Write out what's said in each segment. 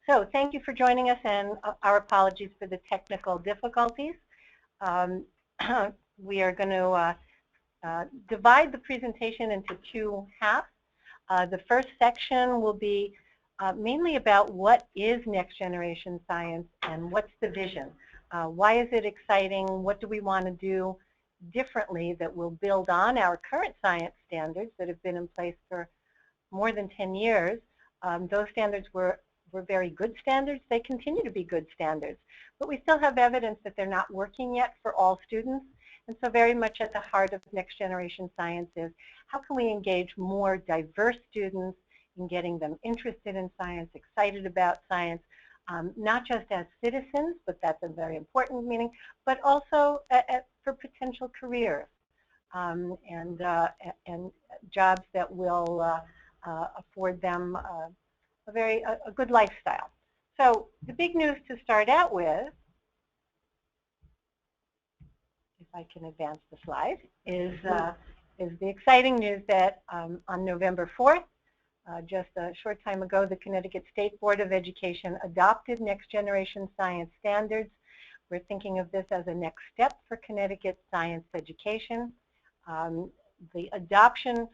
So thank you for joining us, and our apologies for the technical difficulties. We are going to divide the presentation into two halves. The first section will be mainly about what is next generation science and what's the vision. Why is it exciting? What do we want to do differently that will build on our current science standards that have been in place for more than 10 years. Those standards were very good standards. They continue to be good standards. But we still have evidence that they're not working yet for all students. And so very much at the heart of next generation science is how can we engage more diverse students in getting them interested in science, excited about science, not just as citizens, but that's a very important meaning, but also for potential careers and jobs that will afford them a good lifestyle. So the big news to start out with, if I can advance the slide, is the exciting news that on November 4th, just a short time ago, the Connecticut State Board of Education adopted next generation science standards. We're thinking of this as a next step for Connecticut science education. The adoption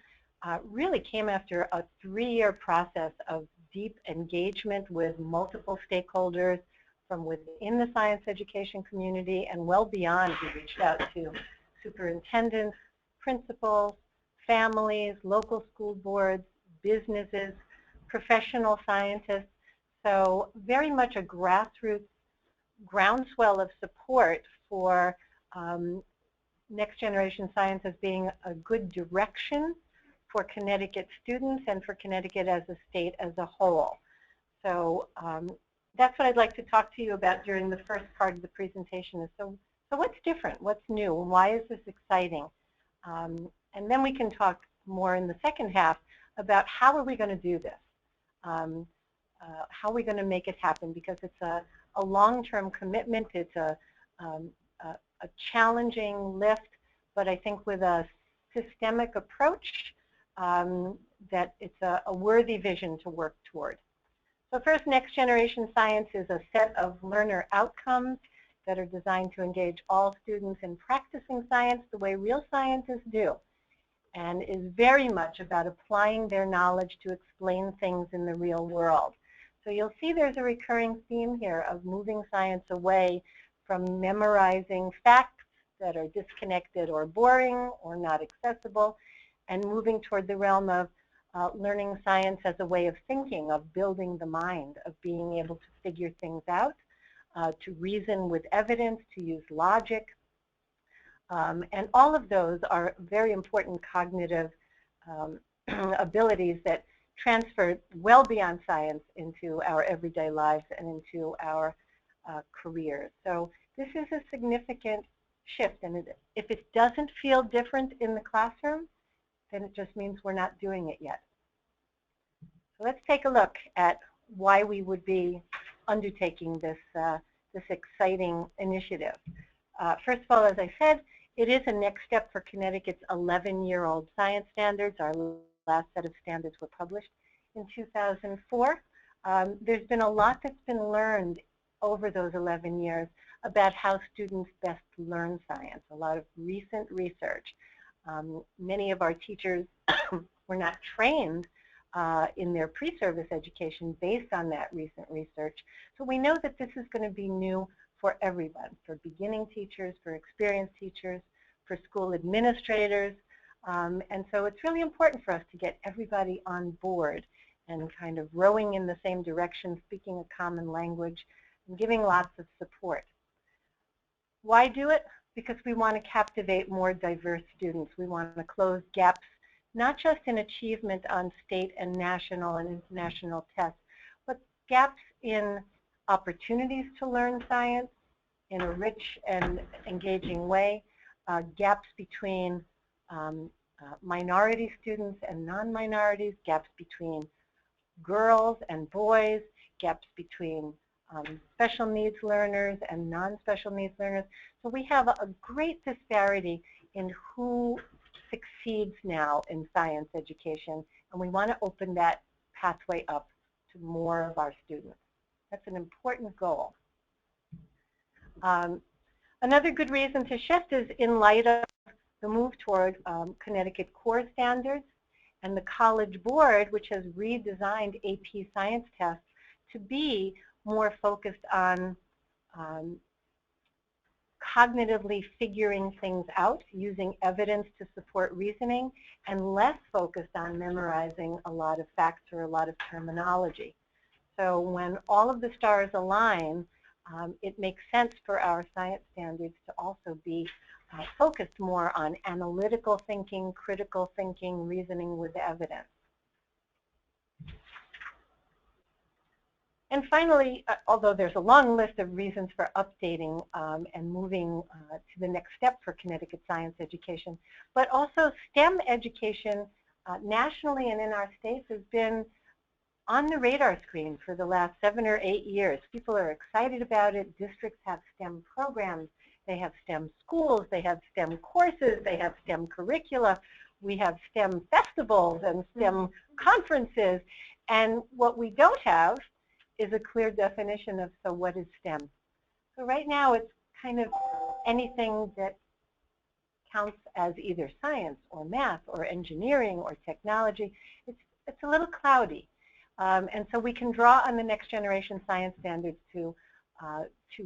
really came after a 3-year process of deep engagement with multiple stakeholders from within the science education community and well beyond. We reached out to superintendents, principals, families, local school boards, businesses, professional scientists. So very much a grassroots groundswell of support for next generation science as being a good direction for Connecticut students and for Connecticut as a state as a whole. So that's what I'd like to talk to you about during the first part of the presentation. Is so what's different? What's new? Why is this exciting? And then we can talk more in the second half about how are we going to do this? How are we going to make it happen? Because it's a long-term commitment. It's a challenging lift, but I think with a systemic approach, that it's a worthy vision to work toward. So first, next generation science is a set of learner outcomes that are designed to engage all students in practicing science the way real scientists do, and is very much about applying their knowledge to explain things in the real world. So you'll see there's a recurring theme here of moving science away from memorizing facts that are disconnected or boring or not accessible, and moving toward the realm of learning science as a way of thinking, of building the mind, of being able to figure things out, to reason with evidence, to use logic. And all of those are very important cognitive abilities that transfer well beyond science into our everyday lives and into our careers. So this is a significant shift, and if it doesn't feel different in the classroom, then it just means we're not doing it yet. So let's take a look at why we would be undertaking this, this exciting initiative. First of all, as I said, it is a next step for Connecticut's 11-year-old science standards. Our last set of standards were published in 2004. There's been a lot that's been learned over those 11 years about how students best learn science, a lot of recent research. Many of our teachers were not trained in their pre-service education based on that recent research. So we know that this is going to be new for everyone, for beginning teachers, for experienced teachers, for school administrators. And so it's really important for us to get everybody on board and kind of rowing in the same direction, speaking a common language, and giving lots of support. Why do it? Because we want to captivate more diverse students. We want to close gaps, not just in achievement on state and national and international tests, but gaps in opportunities to learn science in a rich and engaging way, gaps between minority students and non-minorities, gaps between girls and boys, gaps between special needs learners and non-special needs learners. So we have a great disparity in who succeeds now in science education, and we want to open that pathway up to more of our students. That's an important goal. Another good reason to shift is in light of the move toward Connecticut core standards and the College Board, which has redesigned AP science tests to be more focused on cognitively figuring things out, using evidence to support reasoning, and less focused on memorizing a lot of facts or a lot of terminology. So when all of the stars align, it makes sense for our science standards to also be focused more on analytical thinking, critical thinking, reasoning with evidence. And finally, although there's a long list of reasons for updating and moving to the next step for Connecticut science education, but also STEM education nationally and in our states has been on the radar screen for the last 7 or 8 years. People are excited about it. Districts have STEM programs. They have STEM schools. They have STEM courses. They have STEM curricula. We have STEM festivals and STEM conferences. And what we don't have is a clear definition of, so what is STEM? So right now it's kind of anything that counts as either science or math or engineering or technology. It's a little cloudy. And so we can draw on the next generation science standards to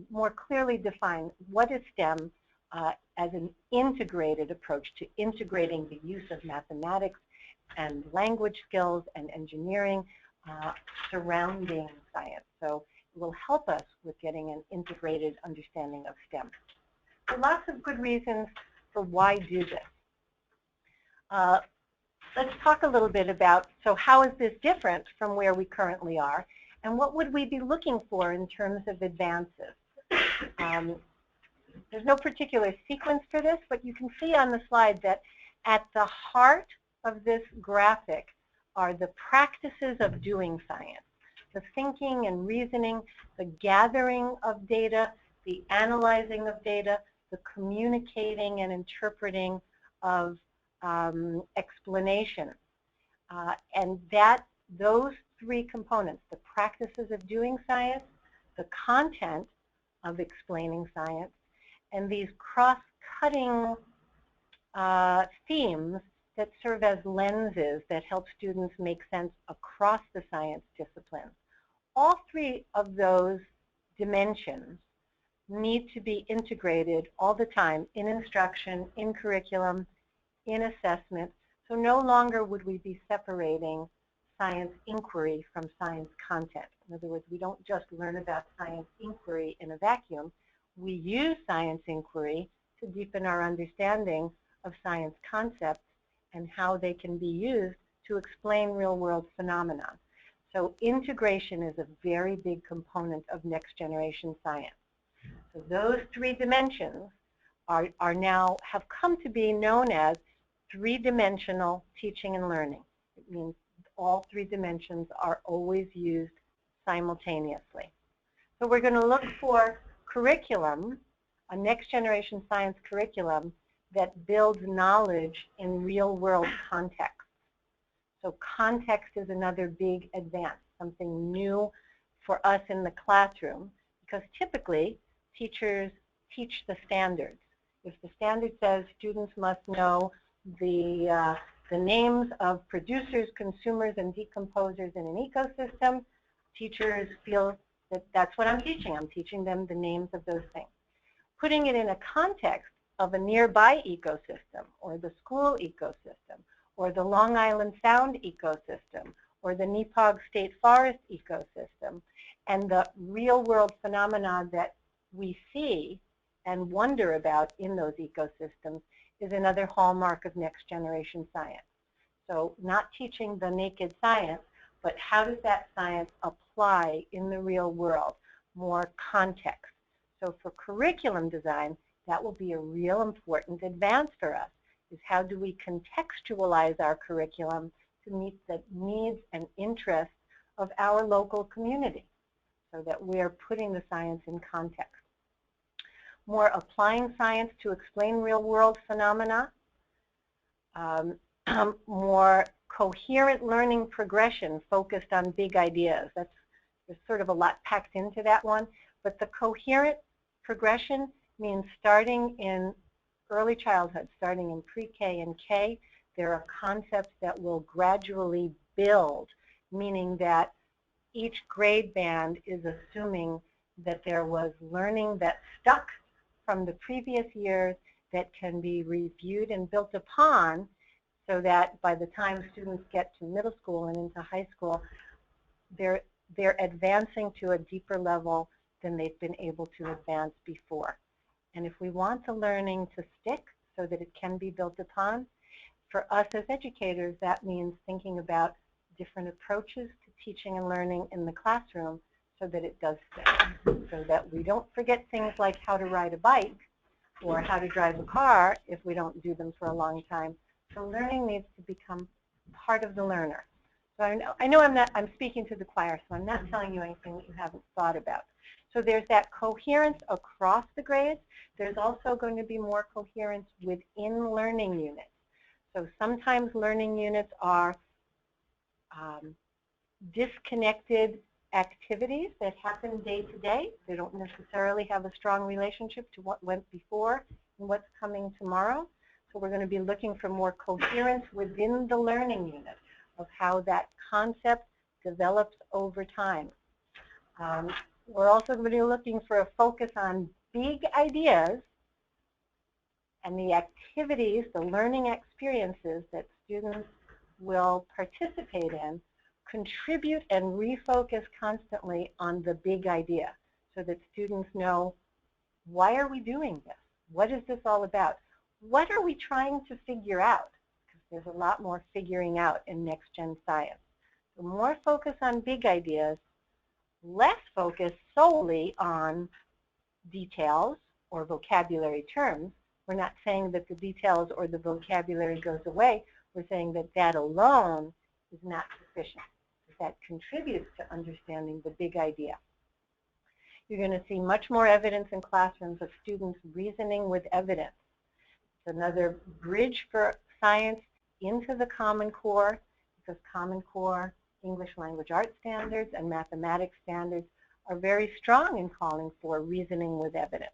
more clearly define what is STEM as an integrated approach to integrating the use of mathematics and language skills and engineering surrounding science. So it will help us with getting an integrated understanding of STEM. So lots of good reasons for why do this. Let's talk a little bit about, so how is this different from where we currently are, and what would we be looking for in terms of advances? There's no particular sequence for this, but you can see on the slide that at the heart of this graphic are the practices of doing science, the thinking and reasoning, the gathering of data, the analyzing of data, the communicating and interpreting of explanation. And those three components, the practices of doing science, the content of explaining science, and these cross-cutting themes that serve as lenses that help students make sense across the science disciplines. All three of those dimensions need to be integrated all the time in instruction, in curriculum, in assessment. So no longer would we be separating science inquiry from science content. In other words, we don't just learn about science inquiry in a vacuum. We use science inquiry to deepen our understanding of science concepts and how they can be used to explain real-world phenomena. So integration is a very big component of next generation science. So those three dimensions are now have come to be known as three-dimensional teaching and learning. It means all three dimensions are always used simultaneously. So we're going to look for curriculum, a next generation science curriculum that builds knowledge in real-world context. So context is another big advance, something new for us in the classroom, because typically teachers teach the standards. If the standard says students must know the names of producers, consumers, and decomposers in an ecosystem, teachers feel that that's what I'm teaching. I'm teaching them the names of those things. Putting it in a context of a nearby ecosystem, or the school ecosystem, or the Long Island Sound ecosystem, or the Nepog State Forest ecosystem, and the real-world phenomena that we see and wonder about in those ecosystems is another hallmark of next generation science. So not teaching the naked science, but how does that science apply in the real world? More context. So for curriculum design, that will be a real important advance for us, is how do we contextualize our curriculum to meet the needs and interests of our local community, so that we are putting the science in context. More applying science to explain real-world phenomena, more coherent learning progression focused on big ideas. there's sort of a lot packed into that one. But the coherent progression means starting in early childhood, starting in pre-K and K, there are concepts that will gradually build, meaning that each grade band is assuming that there was learning that stuck from the previous years that can be reviewed and built upon, so that by the time students get to middle school and into high school, they're advancing to a deeper level than they've been able to advance before. And if we want the learning to stick so that it can be built upon, for us as educators, that means thinking about different approaches to teaching and learning in the classroom so that it does stick, so that we don't forget things like how to ride a bike or how to drive a car if we don't do them for a long time. So learning needs to become part of the learner. So I know I'm speaking to the choir, so I'm not telling you anything that you haven't thought about. So there's that coherence across the grades. There's also going to be more coherence within learning units. So sometimes learning units are disconnected activities that happen day to day. They don't necessarily have a strong relationship to what went before and what's coming tomorrow. So we're going to be looking for more coherence within the learning unit of how that concept develops over time. We're also going to be looking for a focus on big ideas and the activities, the learning experiences that students will participate in, contribute and refocus constantly on the big idea so that students know, why are we doing this? What is this all about? What are we trying to figure out? Because there's a lot more figuring out in next-gen science. So more focus on big ideas, less focus solely on details or vocabulary terms. We're not saying that the details or the vocabulary goes away. We're saying that that alone is not sufficient. That contributes to understanding the big idea. You're going to see much more evidence in classrooms of students reasoning with evidence. It's another bridge for science into the Common Core, because Common Core English language arts standards and mathematics standards are very strong in calling for reasoning with evidence.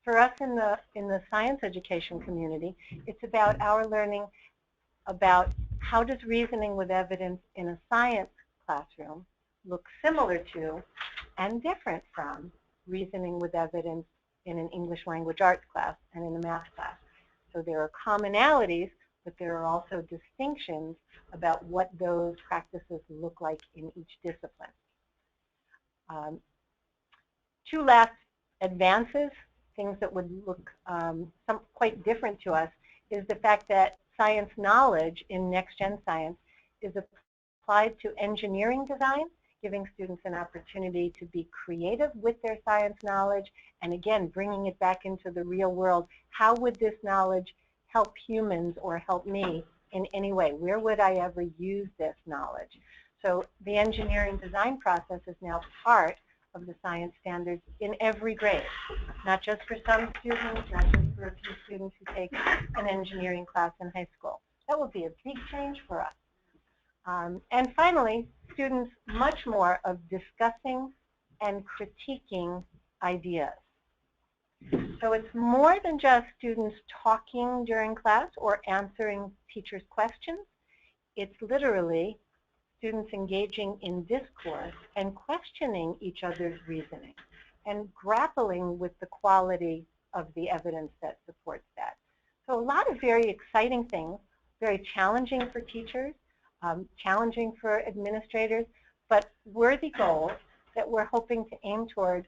For us in the science education community, it's about our learning about how does reasoning with evidence in a science classroom look similar to and different from reasoning with evidence in an English language arts class and in a math class. So there are commonalities, but there are also distinctions about what those practices look like in each discipline. Two last advances, things that would look quite different to us, is the fact that science knowledge in next-gen science is applied to engineering design, giving students an opportunity to be creative with their science knowledge, and again, bringing it back into the real world. How would this knowledge help humans or help me in any way? Where would I ever use this knowledge? So the engineering design process is now part of the science standards in every grade, not just for some students, not just for a few students who take an engineering class in high school. That will be a big change for us. And finally, students much more of discussing and critiquing ideas. So it's more than just students talking during class or answering teachers' questions. It's literally students engaging in discourse and questioning each other's reasoning and grappling with the quality of the evidence that supports that. So a lot of very exciting things, very challenging for teachers, challenging for administrators, but worthy goals that we're hoping to aim toward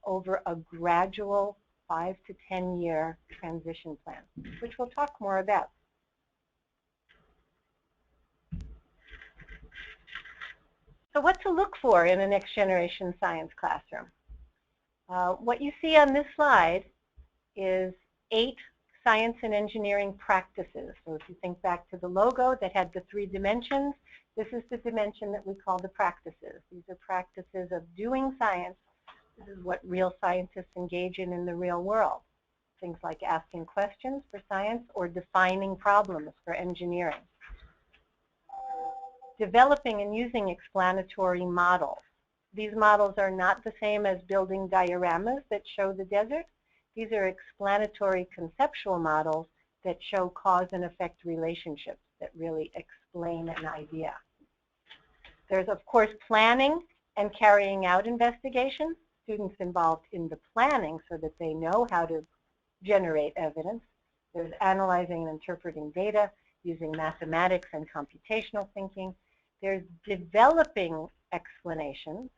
over a gradual 5 to 10 year transition plan, which we'll talk more about. So what to look for in a next generation science classroom? What you see on this slide is 8 science and engineering practices. So if you think back to the logo that had the 3 dimensions, this is the dimension that we call the practices. These are practices of doing science. This is what real scientists engage in the real world. Things like asking questions for science or defining problems for engineering. Developing and using explanatory models. These models are not the same as building dioramas that show the desert. These are explanatory conceptual models that show cause and effect relationships that really explain an idea. There's, of course, planning and carrying out investigations. Students involved in the planning so that they know how to generate evidence. There's analyzing and interpreting data using mathematics and computational thinking. There's developing explanations,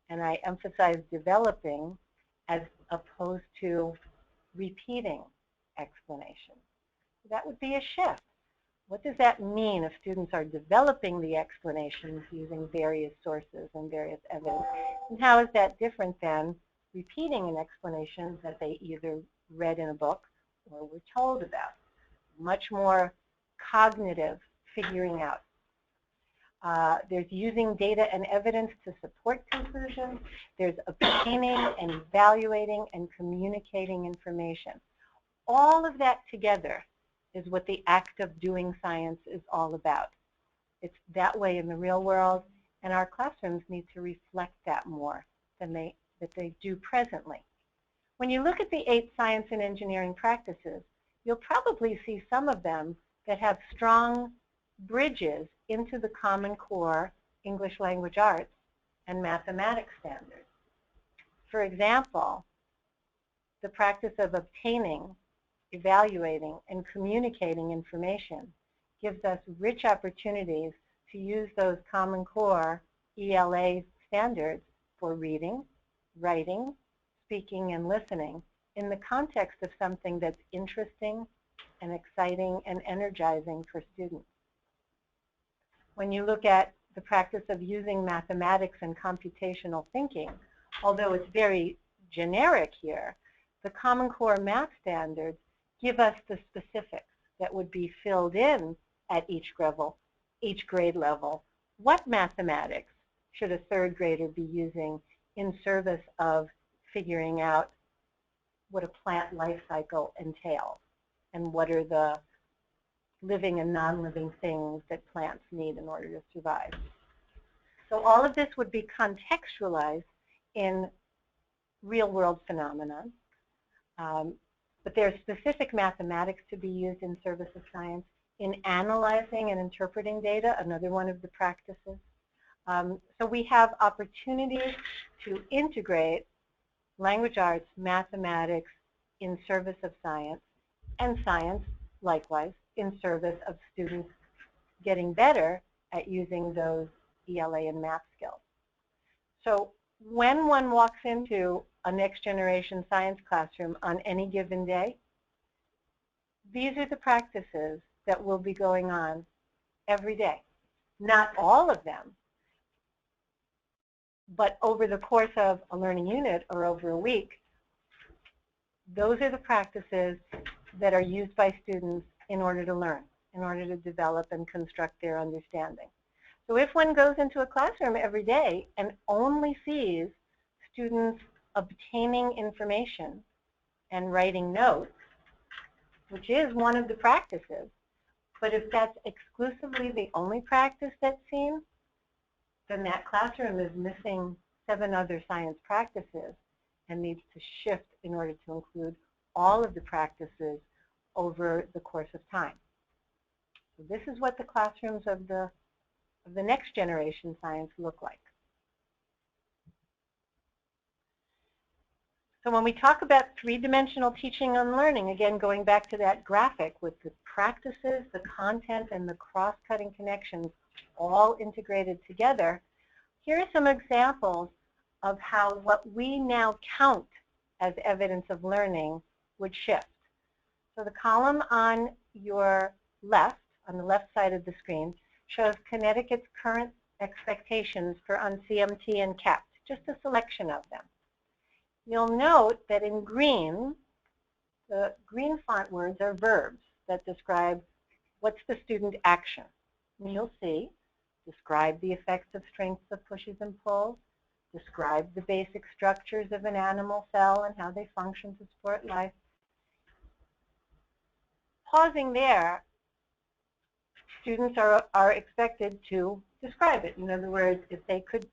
and I emphasize developing as opposed to repeating explanations. That would be a shift. What does that mean if students are developing the explanations using various sources and various evidence? And how is that different than repeating an explanation that they either read in a book or were told about? Much more cognitive figuring out. There's using data and evidence to support conclusions. There's obtaining and evaluating and communicating information. All of that together is what the act of doing science is all about. It's that way in the real world, and our classrooms need to reflect that more than they do presently. When you look at the 8 science and engineering practices, you'll probably see some of them that have strong bridges into the Common Core English Language Arts and mathematics standards. For example, the practice of obtaining, evaluating, and communicating information gives us rich opportunities to use those Common Core ELA standards for reading, writing, speaking, and listening in the context of something that's interesting and exciting and energizing for students. When you look at the practice of using mathematics and computational thinking, although it's very generic here, the Common Core math standards give us the specifics that would be filled in at each grade level. What mathematics should a 3rd grader be using in service of figuring out what a plant life cycle entails and what are the living and non-living things that plants need in order to survive. So all of this would be contextualized in real-world phenomena. But there's specific mathematics to be used in service of science, in analyzing and interpreting data, another one of the practices. So we have opportunities to integrate language arts, mathematics in service of science, and science, likewise, in service of students getting better at using those ELA and math skills. So when one walks into a next generation science classroom on any given day, these are the practices that will be going on every day. Not all of them, but over the course of a learning unit or over a week, those are the practices that are used by students in order to learn, in order to develop and construct their understanding. So if one goes into a classroom every day and only sees students obtaining information and writing notes, which is one of the practices, but if that's exclusively the only practice that's seen, then that classroom is missing 7 other science practices and needs to shift in order to include all of the practices over the course of time. So this is what the classrooms of the next generation science look like. So when we talk about 3-dimensional teaching and learning, again going back to that graphic with the practices, the content, and the cross-cutting connections all integrated together, here are some examples of how what we now count as evidence of learning would shift. So the column on your left, on the left side of the screen, shows Connecticut's current expectations for CMT and CAP, just a selection of them. You'll note that in green, the green font words are verbs that describe what's the student action. And you'll see, describe the effects of strengths of pushes and pulls, describe the basic structures of an animal cell and how they function to support life. Pausing there, students are expected to describe it. In other words, if they could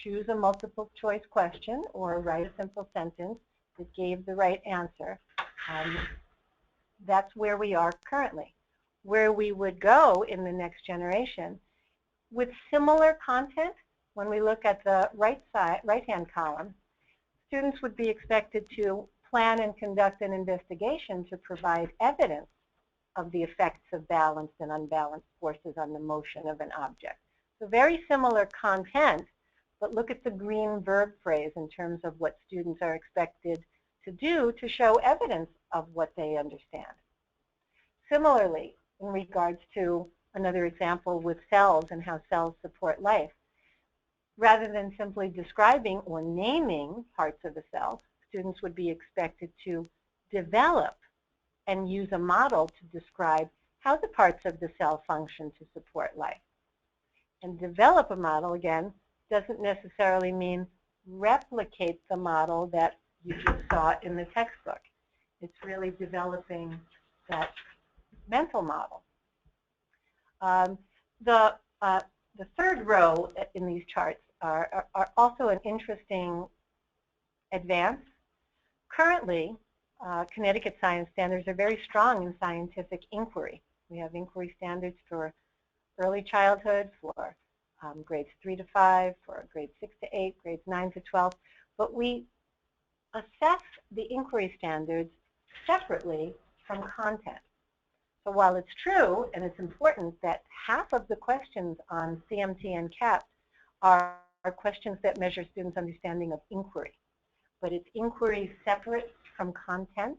choose a multiple choice question or write a simple sentence that gave the right answer. That's where we are currently. Where we would go in the next generation with similar content, when we look at the right-hand column, students would be expected to plan and conduct an investigation to provide evidence of the effects of balanced and unbalanced forces on the motion of an object. So very similar content, but look at the green verb phrase in terms of what students are expected to do to show evidence of what they understand. Similarly, in regards to another example with cells and how cells support life, rather than simply describing or naming parts of a cell, students would be expected to develop and use a model to describe how the parts of the cell function to support life. And develop a model, again, doesn't necessarily mean replicate the model that you just saw in the textbook. It's really developing that mental model. The third row in these charts are also an interesting advance. Currently, Connecticut science standards are very strong in scientific inquiry. We have inquiry standards for early childhood, for grades 3 to 5, for grades 6 to 8, grades 9 to 12, but we assess the inquiry standards separately from content. So while it's true and it's important that half of the questions on CMT and CAP are questions that measure students' understanding of inquiry, but it's inquiry separate from content.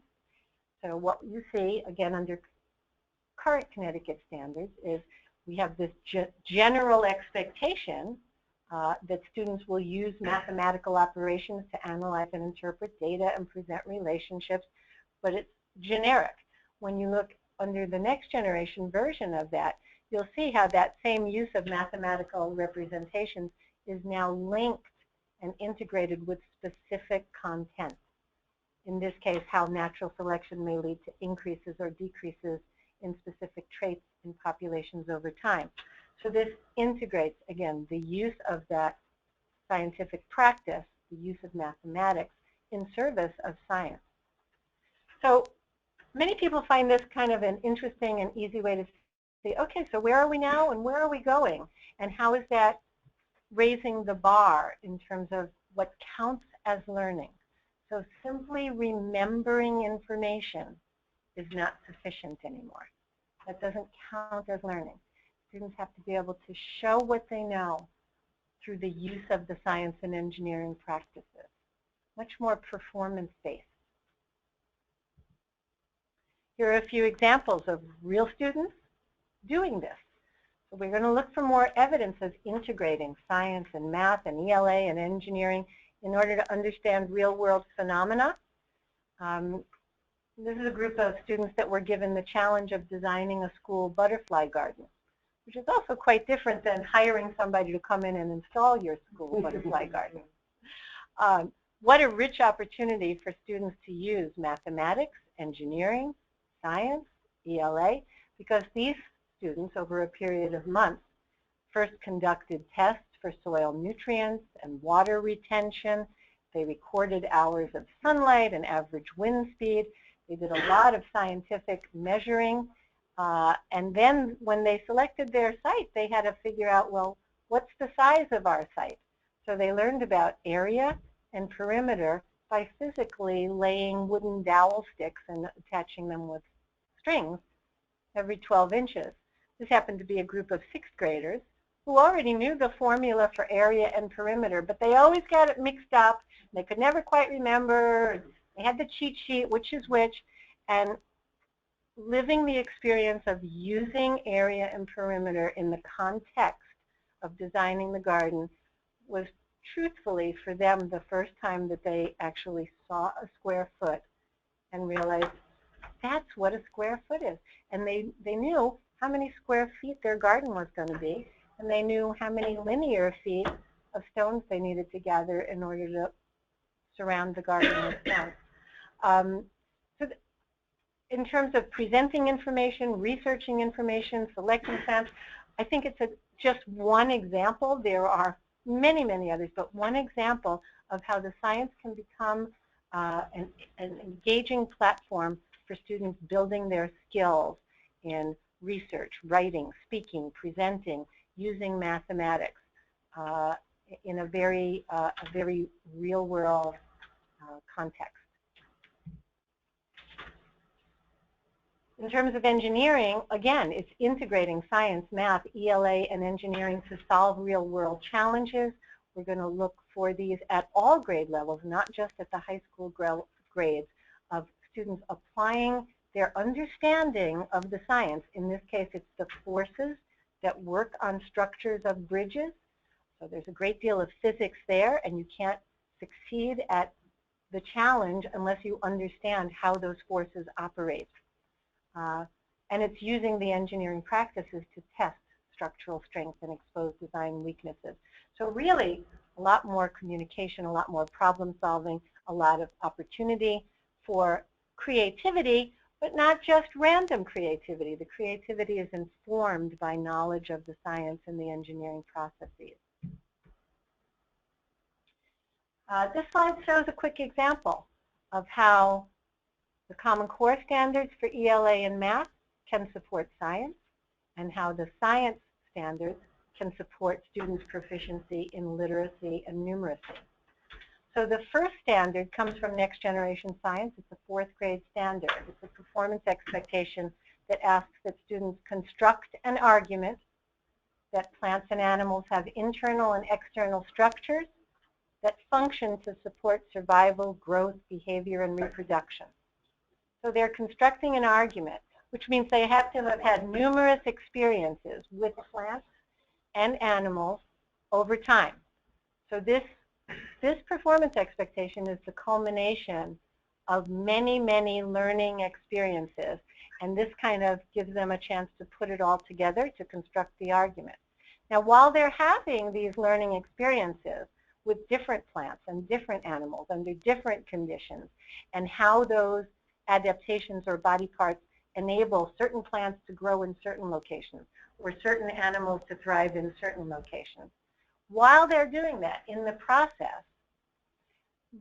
So what you see, again, under current Connecticut standards is we have this general expectation that students will use mathematical operations to analyze and interpret data and present relationships, but it's generic. When you look under the next generation version of that, you'll see how that same use of mathematical representations is now linked and integrated with specific content. In this case, how natural selection may lead to increases or decreases in specific traits in populations over time. So this integrates, again, the use of that scientific practice, the use of mathematics in service of science. So many people find this kind of an interesting and easy way to say, okay, so where are we now and where are we going? And how is that raising the bar in terms of what counts as learning? So simply remembering information is not sufficient anymore. That doesn't count as learning. Students have to be able to show what they know through the use of the science and engineering practices, much more performance-based. Here are a few examples of real students doing this. So we're going to look for more evidence of integrating science and math and ELA and engineering in order to understand real-world phenomena. This is a group of students that were given the challenge of designing a school butterfly garden, which is also quite different than hiring somebody to come in and install your school butterfly garden. What a rich opportunity for students to use mathematics, engineering, science, ELA, because these students, over a period of months, first conducted tests for soil nutrients and water retention. They recorded hours of sunlight and average wind speed. They did a lot of scientific measuring. And then when they selected their site, they had to figure out, well, what's the size of our site? So they learned about area and perimeter by physically laying wooden dowel sticks and attaching them with strings every 12 inches. This happened to be a group of 6th graders who already knew the formula for area and perimeter, but they always got it mixed up. They could never quite remember. They had the cheat sheet, which is which, and living the experience of using area and perimeter in the context of designing the garden was truthfully for them the first time that they actually saw a square foot and realized that's what a square foot is. And they knew how many square feet their garden was going to be, and they knew how many linear feet of stones they needed to gather in order to surround the garden with stones. So in terms of presenting information, researching information, selecting samples, I think it's just one example. There are many, many others, but one example of how the science can become an engaging platform for students building their skills in research, writing, speaking, presenting, using mathematics in a very real-world context. In terms of engineering, again, it's integrating science, math, ELA, and engineering to solve real-world challenges. We're going to look for these at all grade levels, not just at the high school grades, of students applying their understanding of the science. In this case, it's the forces that work on structures of bridges. So there's a great deal of physics there, and you can't succeed at the challenge unless you understand how those forces operate. And it's using the engineering practices to test structural strength and expose design weaknesses. So really, a lot more communication, a lot more problem solving, a lot of opportunity for creativity, but not just random creativity. The creativity is informed by knowledge of the science and the engineering processes. This slide shows a quick example of how the Common Core standards for ELA and math can support science, and how the science standards can support students' proficiency in literacy and numeracy. So the first standard comes from Next Generation Science. It's a 4th grade standard. It's a performance expectation that asks that students construct an argument that plants and animals have internal and external structures that function to support survival, growth, behavior, and reproduction. So they're constructing an argument, which means they have to have had numerous experiences with plants and animals over time. So this performance expectation is the culmination of many, many learning experiences, and this kind of gives them a chance to put it all together to construct the argument. Now, while they're having these learning experiences with different plants and different animals under different conditions, and how those adaptations or body parts enable certain plants to grow in certain locations or certain animals to thrive in certain locations. While they're doing that, in the process,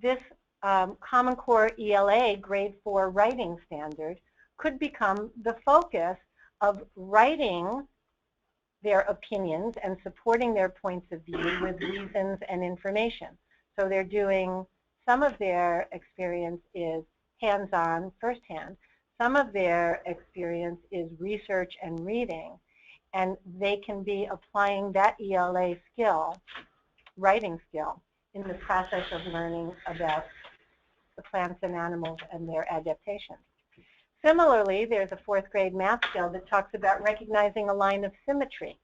this Common Core ELA grade 4 writing standard could become the focus of writing their opinions and supporting their points of view with reasons and information. So they're doing, some of their experience is hands-on, firsthand. Some of their experience is research and reading, and they can be applying that ELA skill, writing skill, in the process of learning about the plants and animals and their adaptations. Similarly, there's a 4th grade math skill that talks about recognizing a line of symmetry.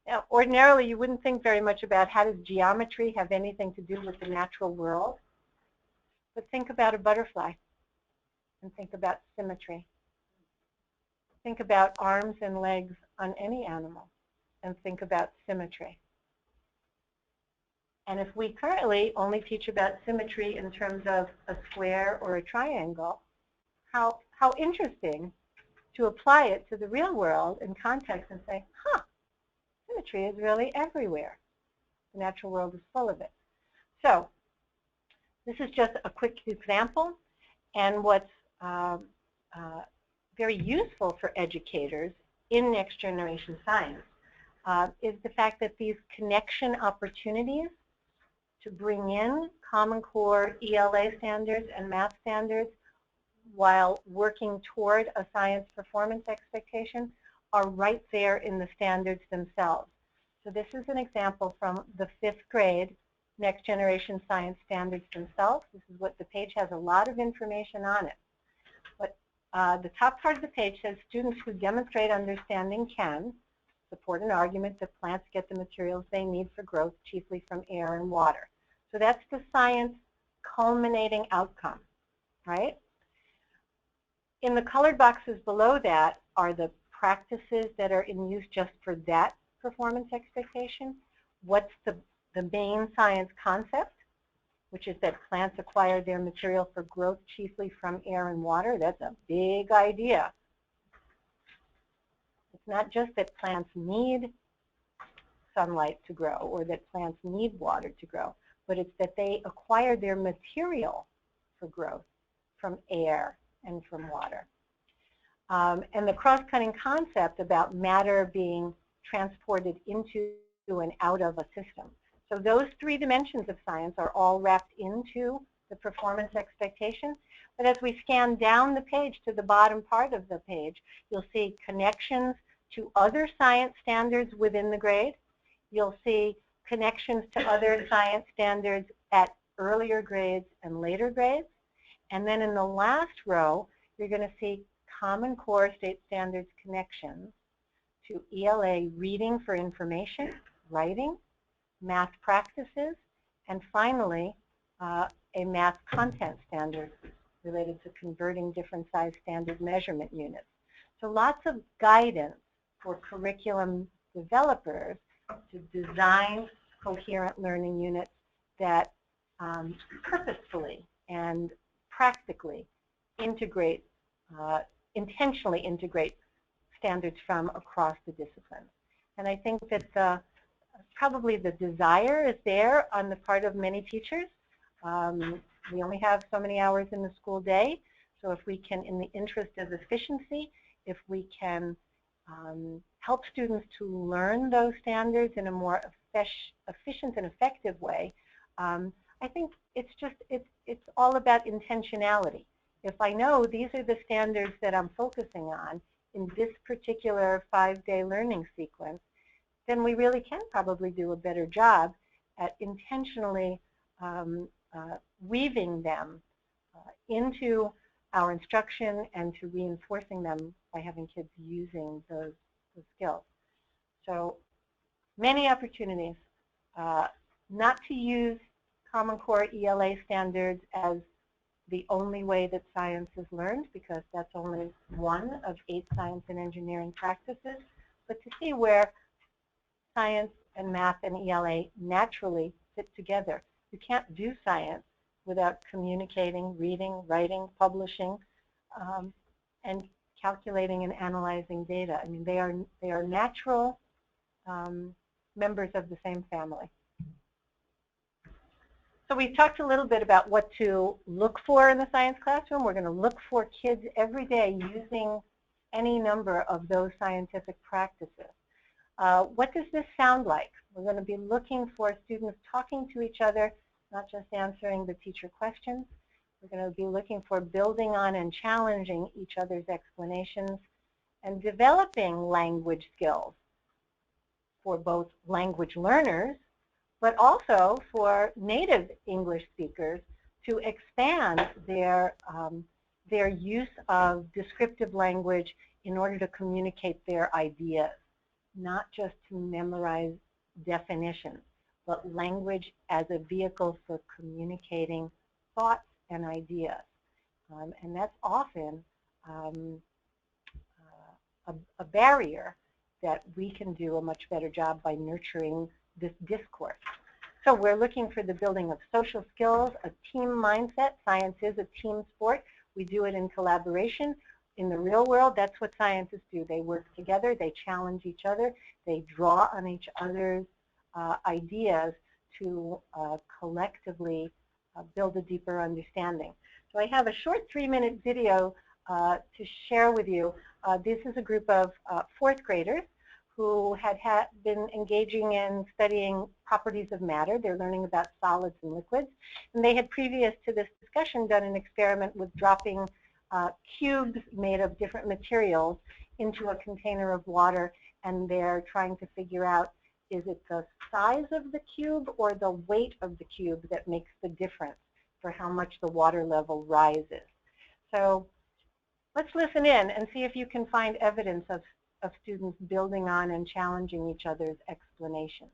Now, ordinarily, you wouldn't think very much about how does geometry have anything to do with the natural world, but think about a butterfly and think about symmetry. Think about arms and legs on any animal and think about symmetry. And if we currently only teach about symmetry in terms of a square or a triangle, how interesting to apply it to the real world in context and say, huh, symmetry is really everywhere. The natural world is full of it. So this is just a quick example, and what's very useful for educators in Next Generation Science is the fact that these connection opportunities to bring in Common Core ELA standards and math standards while working toward a science performance expectation are right there in the standards themselves. So this is an example from the 5th grade Next Generation Science standards themselves. This is what the page has, a lot of information on it. But the top part of the page says students who demonstrate understanding can support an argument that plants get the materials they need for growth, chiefly from air and water. So that's the science culminating outcome, right? In the colored boxes below that are the practices that are in use just for that performance expectation. What's the main science concept, which is that plants acquire their material for growth chiefly from air and water. That's a big idea. It's not just that plants need sunlight to grow or that plants need water to grow, but it's that they acquire their material for growth from air and from water. And the cross-cutting concept about matter being transported into and out of a system. So those three dimensions of science are all wrapped into the performance expectation. But as we scan down the page to the bottom part of the page, you'll see connections to other science standards within the grade. You'll see connections to other science standards at earlier grades and later grades. And then in the last row, you're going to see Common Core State Standards connections to ELA reading for information, writing, math practices, and finally, a math content standard related to converting different size standard measurement units. So lots of guidance for curriculum developers to design coherent learning units that purposefully and practically integrate, intentionally integrate standards from across the disciplines. And I think that probably the desire is there on the part of many teachers. We only have so many hours in the school day, so if we can, in the interest of efficiency, if we can help students to learn those standards in a more efficient and effective way, I think it's all about intentionality. If I know these are the standards that I'm focusing on in this particular 5-day learning sequence, then we really can probably do a better job at intentionally weaving them into our instruction and to reinforcing them by having kids using those skills. So many opportunities not to use Common Core ELA standards as the only way that science is learned, because that's only one of 8 science and engineering practices, but to see where science and math and ELA naturally fit together. You can't do science without communicating, reading, writing, publishing, and calculating and analyzing data. I mean, they are natural members of the same family. So we've talked a little bit about what to look for in the science classroom. We're going to look for kids every day using any number of those scientific practices. What does this sound like? We're going to be looking for students talking to each other, not just answering the teacher questions. We're going to be looking for building on and challenging each other's explanations and developing language skills for both language learners, but also for native English speakers to expand their use of descriptive language in order to communicate their ideas, not just to memorize definitions, but language as a vehicle for communicating thoughts and ideas. And that's often a barrier that we can do a much better job by nurturing this discourse. So we're looking for the building of social skills, a team mindset. Science is a team sport. We do it in collaboration. In the real world, that's what scientists do. They work together, they challenge each other, they draw on each other's ideas to collectively build a deeper understanding. So I have a short 3-minute video to share with you. This is a group of 4th graders who had been engaging in studying properties of matter. They're learning about solids and liquids. And they had, previous to this discussion, done an experiment with dropping cubes made of different materials into a container of water, and they're trying to figure out, is it the size of the cube or the weight of the cube that makes the difference for how much the water level rises? So let's listen in and see if you can find evidence of students building on and challenging each other's explanations.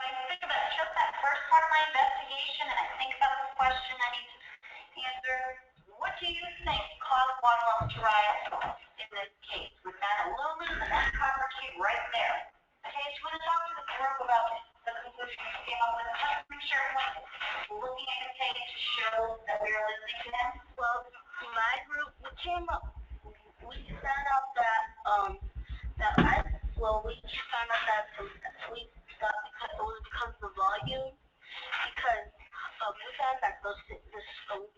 I think about just that first part of my investigation, and I think about this question I need to answer. What do you think caused water level to rise in this case? With that aluminum and that copper cube right there. Okay, so we're going to talk to the group about the conclusion you came up with. Just make sure everyone's looking came up. We found out that we stopped because it was because of the volume. Because we found that the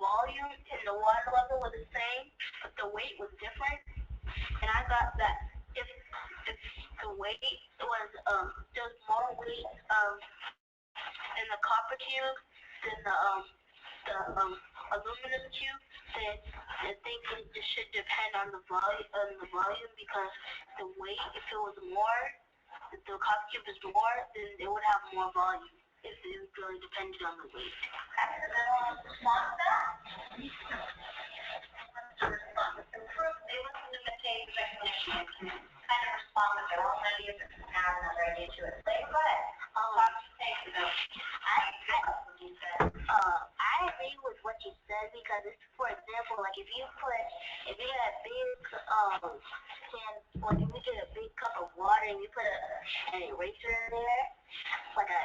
volume and the water level were the same, but the weight was different. And I thought that if the weight was there's more weight in the copper tube than the aluminum tube, then I think it should depend on the volume because the weight, if it was more, if the copper tube is more, then it would have more volume. If it really depended on the weight. Does anyone respond to that? They want to imitate recognition and kind of respond with their own ideas and add another idea to it. So go ahead. What do you think about what you said? I agree with what you said because, for example, like if you had a big like if you get a big cup of water and you put an eraser in there, like the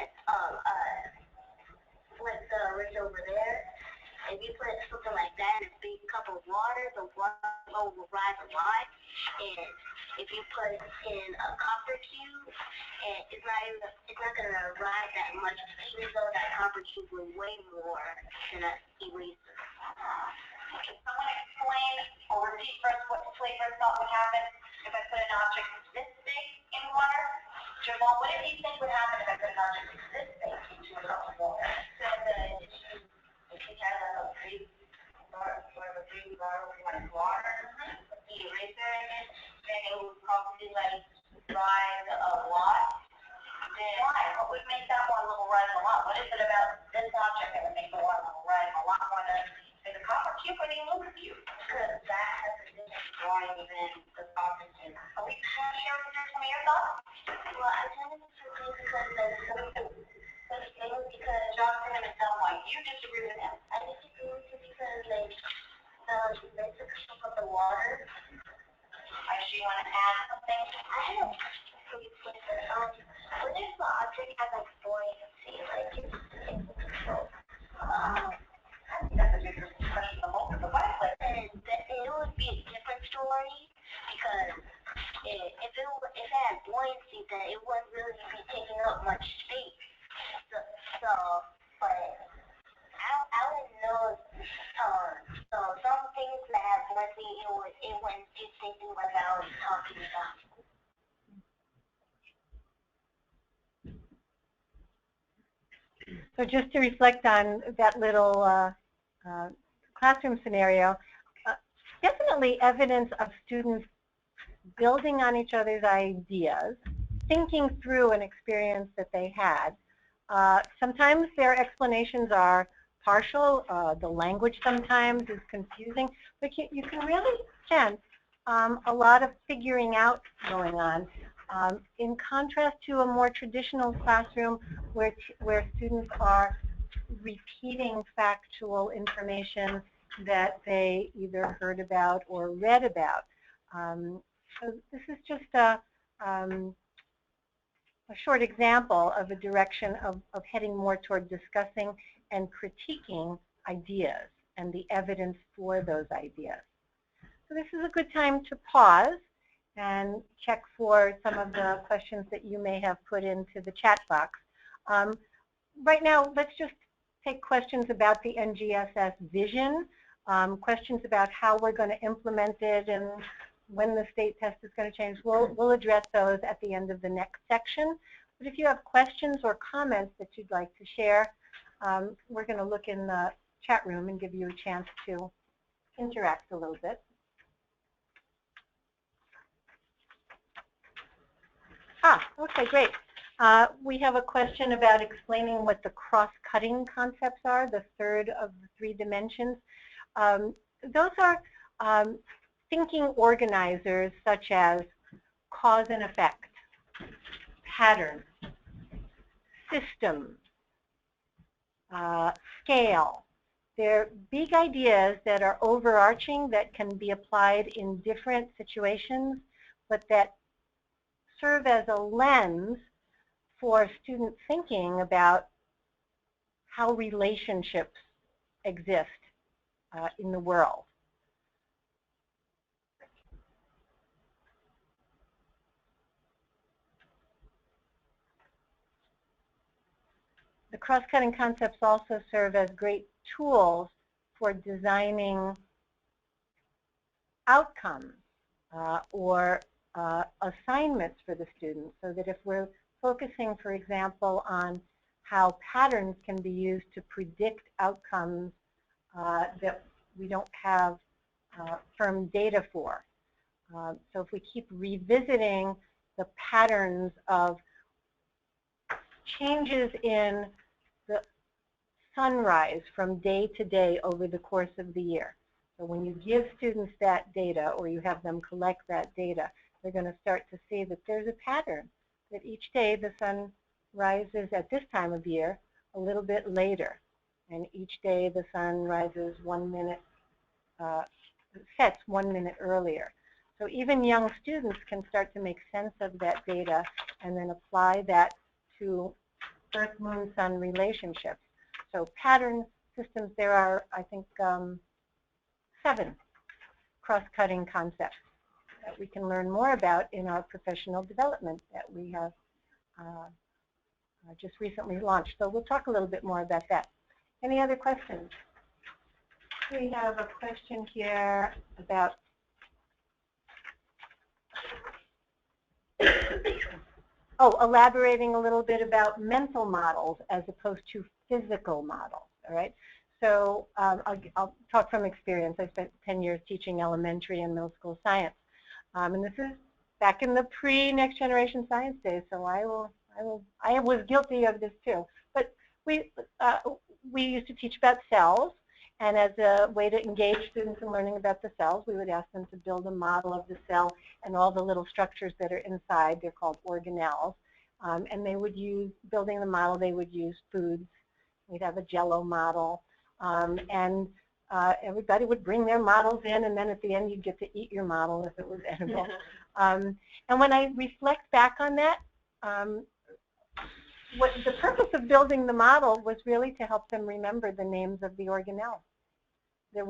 eraser over there. If you put something like that in a big cup of water, the water will rise a lot. And if you put it in a copper tube, it's not gonna rise that much, even though that copper tube will weigh more than an eraser. Can someone explain or repeat for us what Flavor thought would happen if I put an object this big in water? Jamal, what did you think would happen if I put an object this big into a cup of water? So if you had a big bottle of water, put the eraser in it, then it would probably rise a lot. Then why? What would make that water level rise a lot? What is it about this object that would make the water level rise a lot more than the copper cube or the aluminum cube? Because that has a different drawing than the copper cube. Are we share some of your thoughts? Well, I kind of disagree because John's going to tell why you disagree with him. I disagree with you because they took some of the water. Do you want to add something? I have a pretty quick. What if the object has buoyancy, it's control? I think that's a good question to hold for the fireplace. And it would be a different story because if it had buoyancy, then it wouldn't really be taking up much space. But I wouldn't know. So some things that have buoyancy, it wouldn't do something like I was talking about. So just to reflect on that little classroom scenario, definitely evidence of students building on each other's ideas, thinking through an experience that they had. Sometimes their explanations are partial. The language sometimes is confusing, but you can really sense a lot of figuring out going on. In contrast to a more traditional classroom where students are repeating factual information that they either heard about or read about. So this is just a short example of a direction of heading more toward discussing and critiquing ideas and the evidence for those ideas. So this is a good time to pause and check for some of the questions that you may have put into the chat box. Right now, let's just take questions about the NGSS vision, questions about how we're going to implement it and when the state test is going to change. We'll address those at the end of the next section. But if you have questions or comments that you'd like to share, we're going to look in the chat room and give you a chance to interact a little bit. Okay, great. We have a question about explaining what the cross-cutting concepts are, the third of the 3 dimensions. Those are thinking organizers such as cause and effect, pattern, system, scale. They're big ideas that are overarching that can be applied in different situations, but that serve as a lens for student thinking about how relationships exist in the world. The cross-cutting concepts also serve as great tools for designing outcomes or assignments for the students, so that if we're focusing, for example, on how patterns can be used to predict outcomes that we don't have firm data for. So if we keep revisiting the patterns of changes in the sunrise from day to day over the course of the year. So when you give students that data, or you have them collect that data, they're going to start to see that there's a pattern, that each day the sun rises at this time of year a little bit later, and each day the sun rises 1 minute, sets 1 minute earlier. So even young students can start to make sense of that data and then apply that to Earth, Moon, Sun relationships. So pattern systems, there are, I think, 7 cross-cutting concepts that we can learn more about in our professional development that we have just recently launched. So we'll talk a little bit more about that. Any other questions? We have a question here about elaborating a little bit about mental models as opposed to physical models. All right. So I'll talk from experience. I spent 10 years teaching elementary and middle school science, and this is back in the pre-next generation science days. So I was guilty of this too. But we used to teach about cells, and as a way to engage students in learning about the cells, we would ask them to build a model of the cell and all the little structures that are inside. They're called organelles, and they would use, building the model, they would use foods. We'd have a Jell-O model, and everybody would bring their models in, and then at the end you'd get to eat your model if it was edible. And when I reflect back on that, what the purpose of building the model was really to help them remember the names of the organelles. There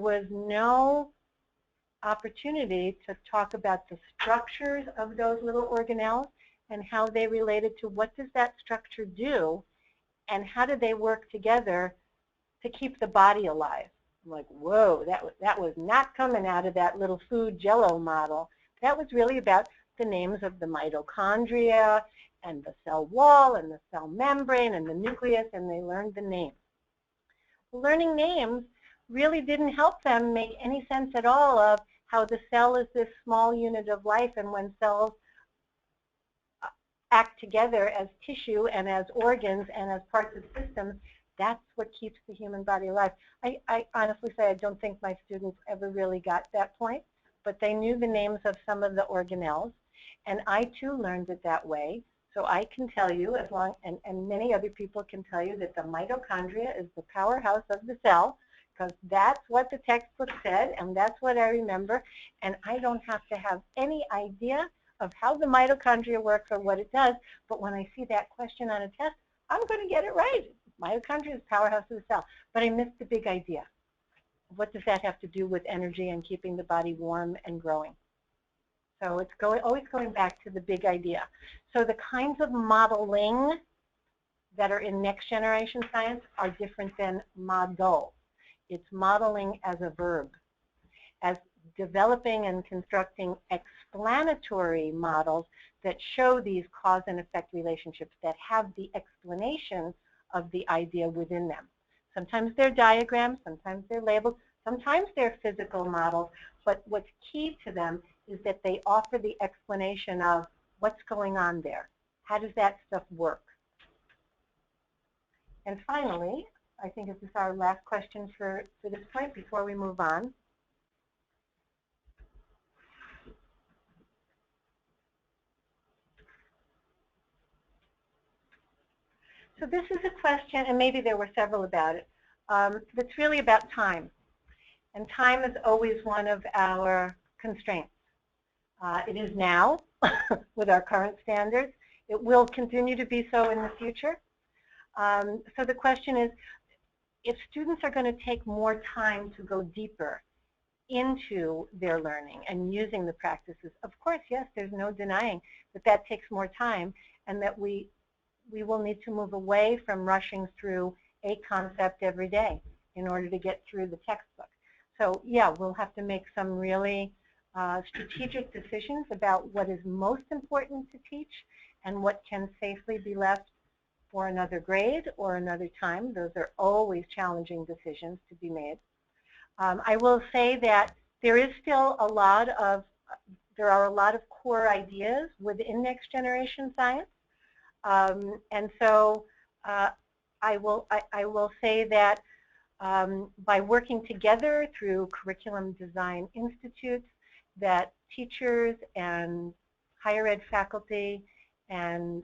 was no opportunity to talk about the structures of those little organelles and how they related to what does that structure do and how do they work together to keep the body alive. I'm like, whoa, that was not coming out of that little food Jell-O model. That was really about the names of the mitochondria and the cell wall and the cell membrane and the nucleus, and they learned the names. Learning names really didn't help them make any sense at all of how the cell is this small unit of life, and when cells act together as tissue and as organs and as parts of systems, that's what keeps the human body alive. I honestly say I don't think my students ever really got that point, but they knew the names of some of the organelles, and I too learned it that way. So I can tell you, as long, and many other people can tell you, that the mitochondria is the powerhouse of the cell, because that's what the textbook said, and that's what I remember, and I don't have to have any idea of how the mitochondria works or what it does, but when I see that question on a test, I'm going to get it right. Mitochondria is the powerhouse of the cell, but I missed the big idea. What does that have to do with energy and keeping the body warm and growing? So it's always going back to the big idea. So the kinds of modeling that are in next generation science are different than model. It's modeling as a verb, as developing and constructing explanatory models that show these cause and effect relationships, that have the explanation of the idea within them. Sometimes they're diagrams, sometimes they're labeled, sometimes they're physical models, but what's key to them is that they offer the explanation of what's going on there. How does that stuff work? And finally, I think this is our last question for this point before we move on. So this is a question, and maybe there were several about it, that's really about time. And time is always one of our constraints. It is now with our current standards. It will continue to be so in the future. So the question is, if students are going to take more time to go deeper into their learning and using the practices, of course, yes, there's no denying that that takes more time, and that we we will need to move away from rushing through a concept every day in order to get through the textbook. So yeah, we'll have to make some really strategic decisions about what is most important to teach and what can safely be left for another grade or another time. Those are always challenging decisions to be made. I will say that there is still a lot of, there are a lot of core ideas within Next Generation Science. And so I will say that by working together through curriculum design institutes, that teachers and higher ed faculty and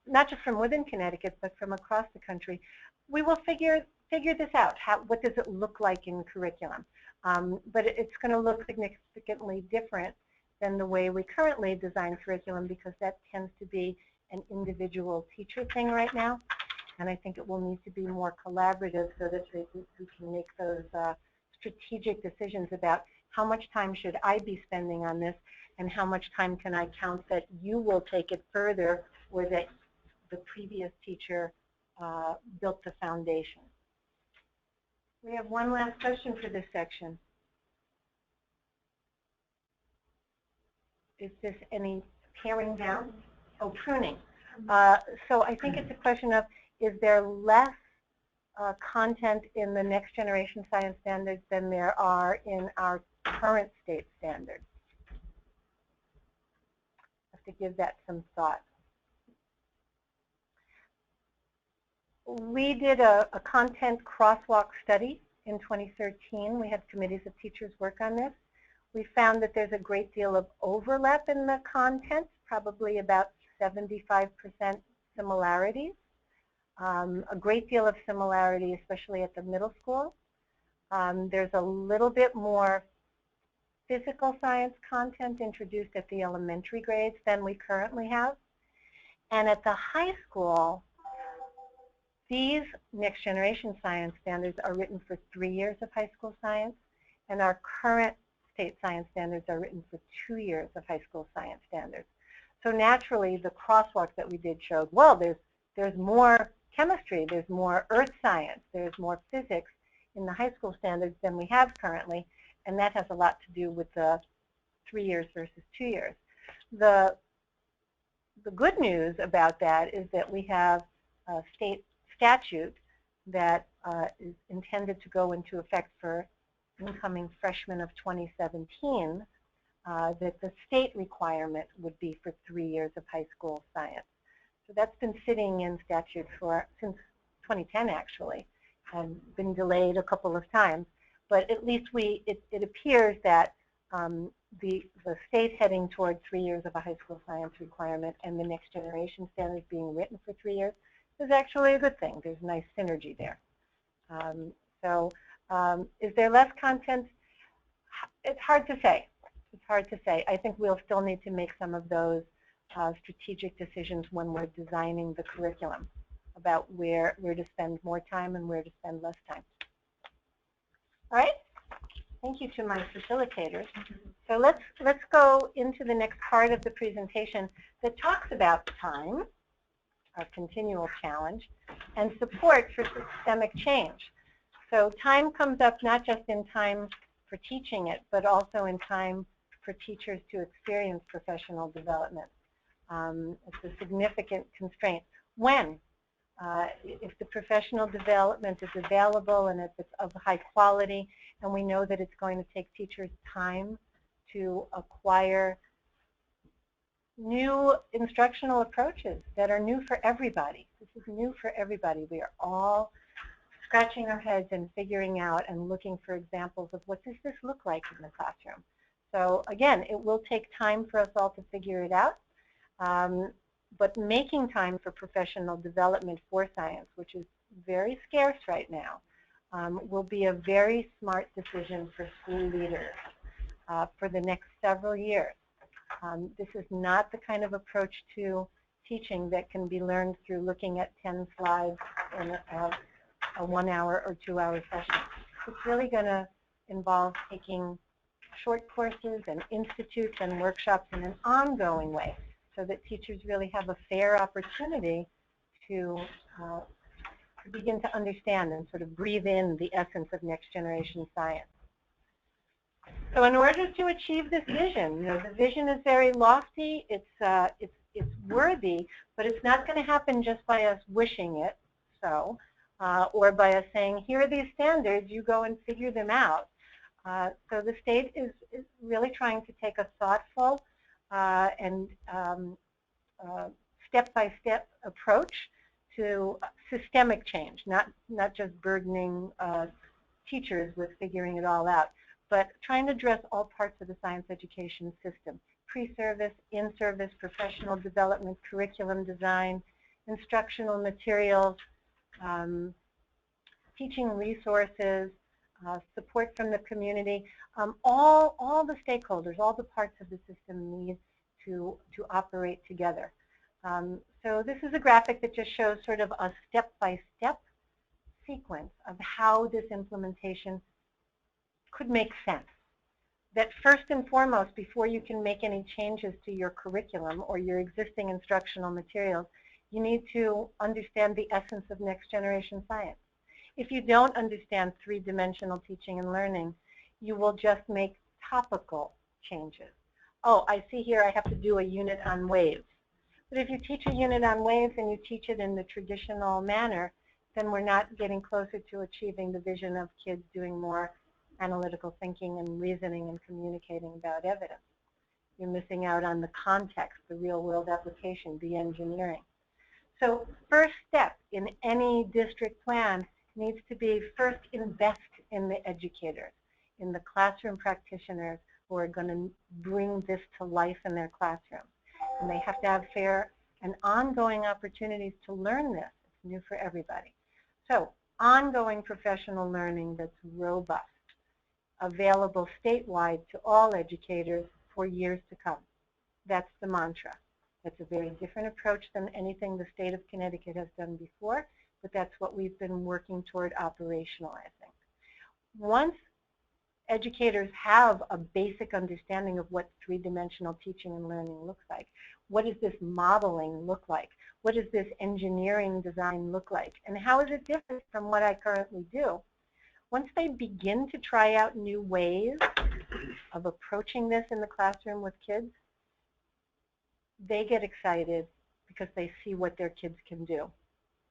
not just from within Connecticut, but from across the country, we will figure this out. What does it look like in curriculum? But it's going to look significantly different than the way we currently design curriculum, because that tends to be an individual teacher thing right now. And I think it will need to be more collaborative so that we can make those strategic decisions about how much time should I be spending on this and how much time can I count that you will take it further or that the previous teacher built the foundation. We have one last question for this section. Is this any paring down? Oh, pruning. So I think it's a question of, is there less content in the Next Generation Science Standards than there are in our current state standards? I have to give that some thought. We did a content crosswalk study in 2013. We had committees of teachers work on this. We found that there's a great deal of overlap in the content, probably about 75% similarities. A great deal of similarity, especially at the middle school. There's a little bit more physical science content introduced at the elementary grades than we currently have. And at the high school, these Next Generation Science Standards are written for 3 years of high school science, and our current state science standards are written for 2 years of high school science standards. So naturally, the crosswalk that we did showed, well, there's more chemistry, there's more earth science, there's more physics in the high school standards than we have currently, and that has a lot to do with the 3 years versus 2 years. The good news about that is that we have a state statute that is intended to go into effect for incoming freshmen of 2017, that the state requirement would be for 3 years of high school science. So that's been sitting in statute since 2010, actually, and been delayed a couple of times. But at least it appears that the state heading toward 3 years of a high school science requirement and the Next Generation Standards being written for 3 years is actually a good thing. There's nice synergy there. Is there less content? It's hard to say. It's hard to say. I think we'll still need to make some of those strategic decisions when we're designing the curriculum about where to spend more time and where to spend less time. All right. Thank you to my facilitators. So let's go into the next part of the presentation that talks about time, our continual challenge, and support for systemic change. So time comes up not just in time for teaching it, but also in time for teachers to experience professional development. It's a significant constraint. When? If the professional development is available and if it's of high quality, and we know that it's going to take teachers time to acquire new instructional approaches that are new for everybody. This is new for everybody. We are all scratching our heads and figuring out and looking for examples of what does this look like in the classroom. So again, it will take time for us all to figure it out. But making time for professional development for science, which is very scarce right now, will be a very smart decision for school leaders for the next several years. This is not the kind of approach to teaching that can be learned through looking at 10 slides in a 1 hour or 2 hour session. It's really going to involve taking short courses and institutes and workshops in an ongoing way so that teachers really have a fair opportunity to begin to understand and sort of breathe in the essence of next generation science. So in order to achieve this vision, the vision is very lofty, it's worthy, but it's not going to happen just by us wishing it so, or by us saying, here are these standards, you go and figure them out. So the state is really trying to take a thoughtful and step-by-step approach to systemic change, not just burdening teachers with figuring it all out, but trying to address all parts of the science education system: pre-service, in-service, professional development, curriculum design, instructional materials, teaching resources, support from the community. All the stakeholders, all the parts of the system need to operate together. So this is a graphic that just shows sort of a step-by-step sequence of how this implementation could make sense. That first and foremost, before you can make any changes to your curriculum or your existing instructional materials, you need to understand the essence of next generation science. If you don't understand three-dimensional teaching and learning, you will just make topical changes. Oh, I see here I have to do a unit on waves. But if you teach a unit on waves and you teach it in the traditional manner, then we're not getting closer to achieving the vision of kids doing more analytical thinking and reasoning and communicating about evidence. You're missing out on the context, the real-world application, the engineering. So first step in any district plan needs to be first invest in the educators, in the classroom practitioners who are going to bring this to life in their classroom. And they have to have fair and ongoing opportunities to learn this. It's new for everybody. So ongoing professional learning that's robust, available statewide to all educators for years to come. That's the mantra. That's a very different approach than anything the state of Connecticut has done before, but that's what we've been working toward operationalizing. Once educators have a basic understanding of what three-dimensional teaching and learning looks like, what does this modeling look like, what does this engineering design look like, and how is it different from what I currently do? Once they begin to try out new ways of approaching this in the classroom with kids, they get excited because they see what their kids can do,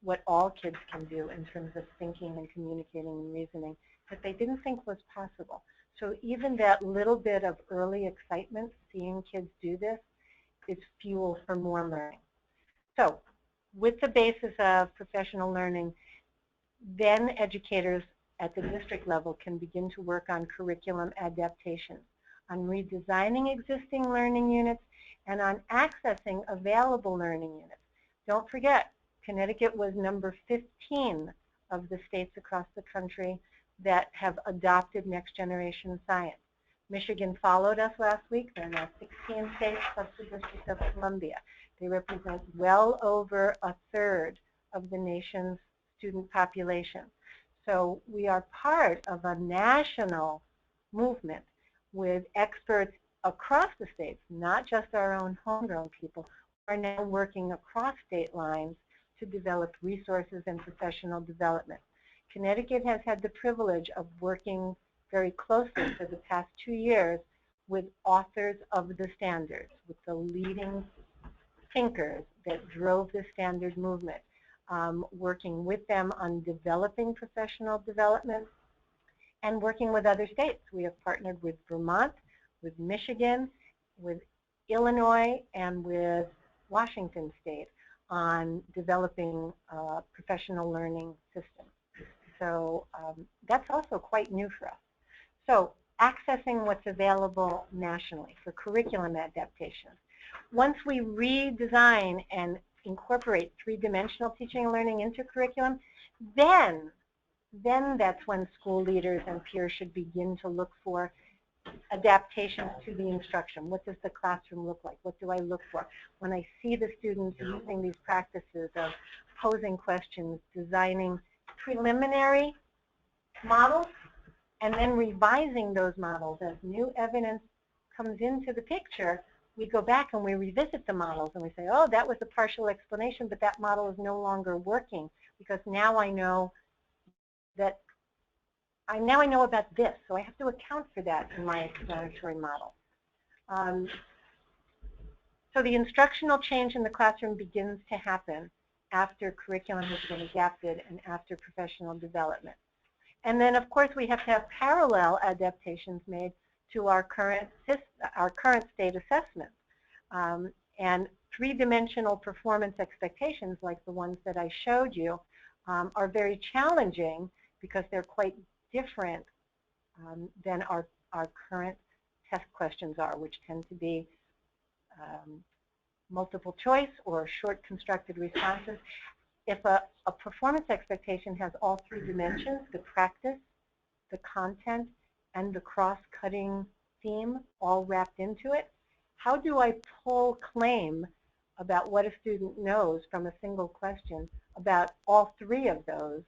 what all kids can do in terms of thinking and communicating and reasoning that they didn't think was possible. So even that little bit of early excitement, seeing kids do this, is fuel for more learning. So with the basis of professional learning, then educators at the district level can begin to work on curriculum adaptations, on redesigning existing learning units, and on accessing available learning units. Don't forget, Connecticut was number 15 of the states across the country that have adopted next generation science. Michigan followed us last week. There are now 16 states plus the District of Columbia. They represent well over a third of the nation's student population. So we are part of a national movement with experts across the states, not just our own homegrown people, who are now working across state lines to develop resources and professional development. Connecticut has had the privilege of working very closely for the past 2 years with authors of the standards, with the leading thinkers that drove the standard movement, working with them on developing professional development and working with other states. We have partnered with Vermont, with Michigan, with Illinois, and with Washington State on developing professional learning systems. So that's also quite new for us. So accessing what's available nationally for curriculum adaptations. Once we redesign and incorporate three-dimensional teaching and learning into curriculum, then that's when school leaders and peers should begin to look for adaptations to the instruction. What does the classroom look like? What do I look for? When I see the students using these practices of posing questions, designing preliminary models, and then revising those models as new evidence comes into the picture, we go back and we revisit the models and we say, oh, that was a partial explanation, but that model is no longer working because now I know that now I know about this, so I have to account for that in my explanatory model. So the instructional change in the classroom begins to happen after curriculum has been adapted and after professional development. And then, of course, we have to have parallel adaptations made to our current state assessment. And three-dimensional performance expectations, like the ones that I showed you, are very challenging because they're quite different than our current test questions are, which tend to be multiple choice or short constructed responses. If a performance expectation has all three dimensions, the practice, the content, and the cross-cutting theme all wrapped into it, how do I pull claim about what a student knows from a single question about all three of those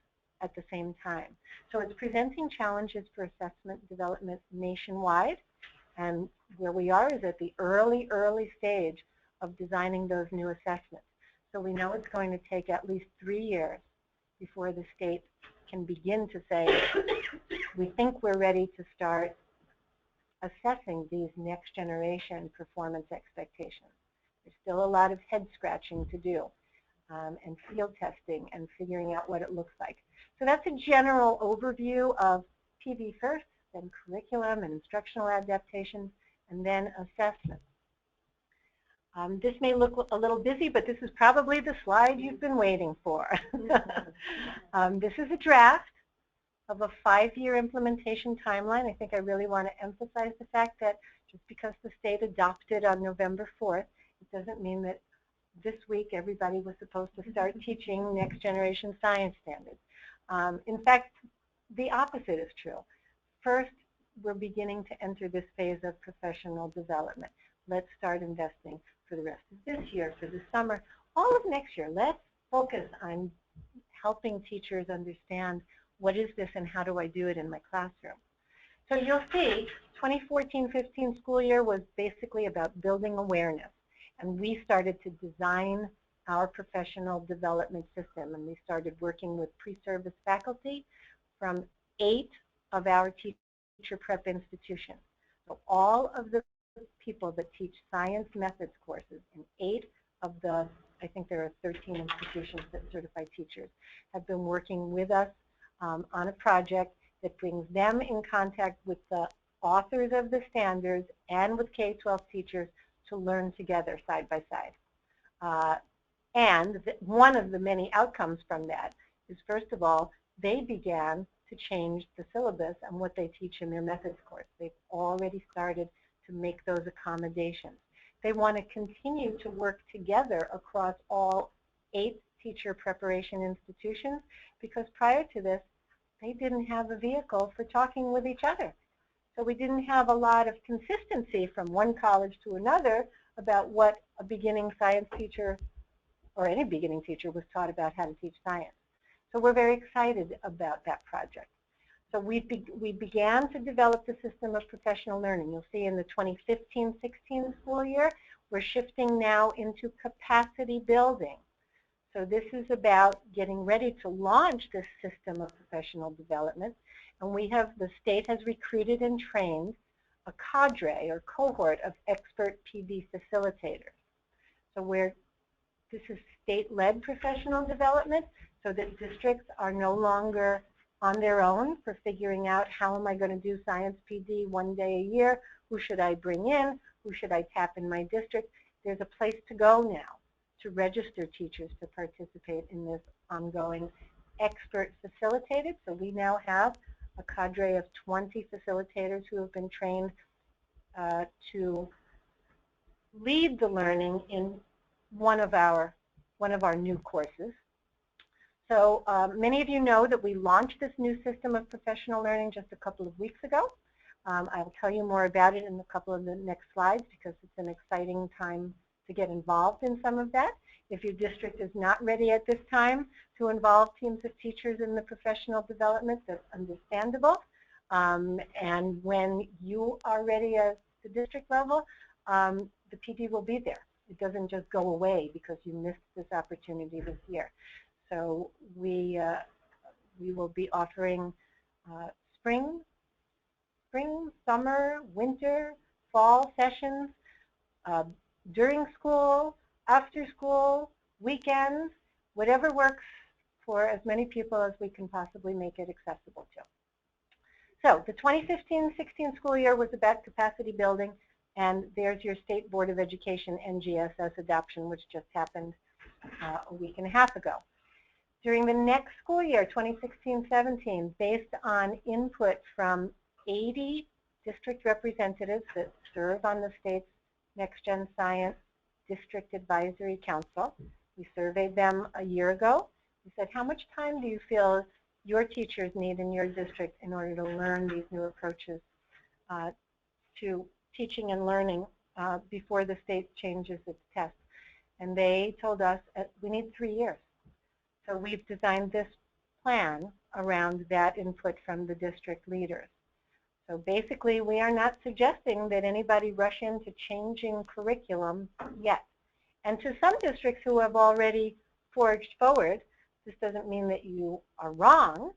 at the same time? So it's presenting challenges for assessment development nationwide, and where we are is at the early stage of designing those new assessments. So we know it's going to take at least 3 years before the state can begin to say, we think we're ready to start assessing these next generation performance expectations. There's still a lot of head scratching to do and field testing and figuring out what it looks like. So that's a general overview of PV first, then curriculum and instructional adaptations, and then assessment. This may look a little busy, but this is probably the slide you've been waiting for. This is a draft of a 5-year implementation timeline. I think I really want to emphasize the fact that just because the state adopted on November 4th, it doesn't mean that this week everybody was supposed to start teaching next generation science standards. In fact, the opposite is true. First, we're beginning to enter this phase of professional development. Let's start investing for the rest of this year, for the summer, all of next year. Let's focus on helping teachers understand what is this and how do I do it in my classroom. So you'll see 2014-15 school year was basically about building awareness. And we started to design our professional development system. And we started working with pre-service faculty from 8 of our teacher prep institutions. So all of the people that teach science methods courses in 8 of the, I think there are 13 institutions that certify teachers, have been working with us on a project that brings them in contact with the authors of the standards and with K-12 teachers to learn together side by side. And one of the many outcomes from that is, first of all, they began to change the syllabus and what they teach in their methods course. They've already started to make those accommodations. They want to continue to work together across all 8 teacher preparation institutions because prior to this, they didn't have a vehicle for talking with each other. So we didn't have a lot of consistency from one college to another about what a beginning science teacher or any beginning teacher was taught about how to teach science. So we're very excited about that project. So we began to develop the system of professional learning. You'll see in the 2015-16 school year, we're shifting now into capacity building. So this is about getting ready to launch this system of professional development. And the state has recruited and trained a cadre or cohort of expert PD facilitators. So this is state-led professional development so that districts are no longer on their own for figuring out how am I going to do science PD one day a year, who should I bring in, who should I tap in my district. There's a place to go now to register teachers to participate in this ongoing expert facilitated. So we now have a cadre of 20 facilitators who have been trained to lead the learning in one of our new courses. So many of you know that we launched this new system of professional learning just a couple of weeks ago. I'll tell you more about it in a couple of the next slides because it's an exciting time to get involved in some of that. If your district is not ready at this time to involve teams of teachers in the professional development, that's understandable. And when you are ready at the district level, the PD will be there. It doesn't just go away because you missed this opportunity this year. So we will be offering spring, summer, winter, fall sessions during school, after school, weekends, whatever works for as many people as we can possibly make it accessible to. So the 2015-16 school year was about capacity building, and there's your State Board of Education NGSS adoption, which just happened a week and a half ago. During the next school year, 2016-17, based on input from 80 district representatives that serve on the state's Next Gen Science District Advisory Council, we surveyed them a year ago. We said, how much time do you feel your teachers need in your district in order to learn these new approaches to teaching and learning before the state changes its tests? And they told us we need 3 years. So we've designed this plan around that input from the district leaders. So basically, we are not suggesting that anybody rush into changing curriculum yet. And to some districts who have already forged forward, this doesn't mean that you are wrong.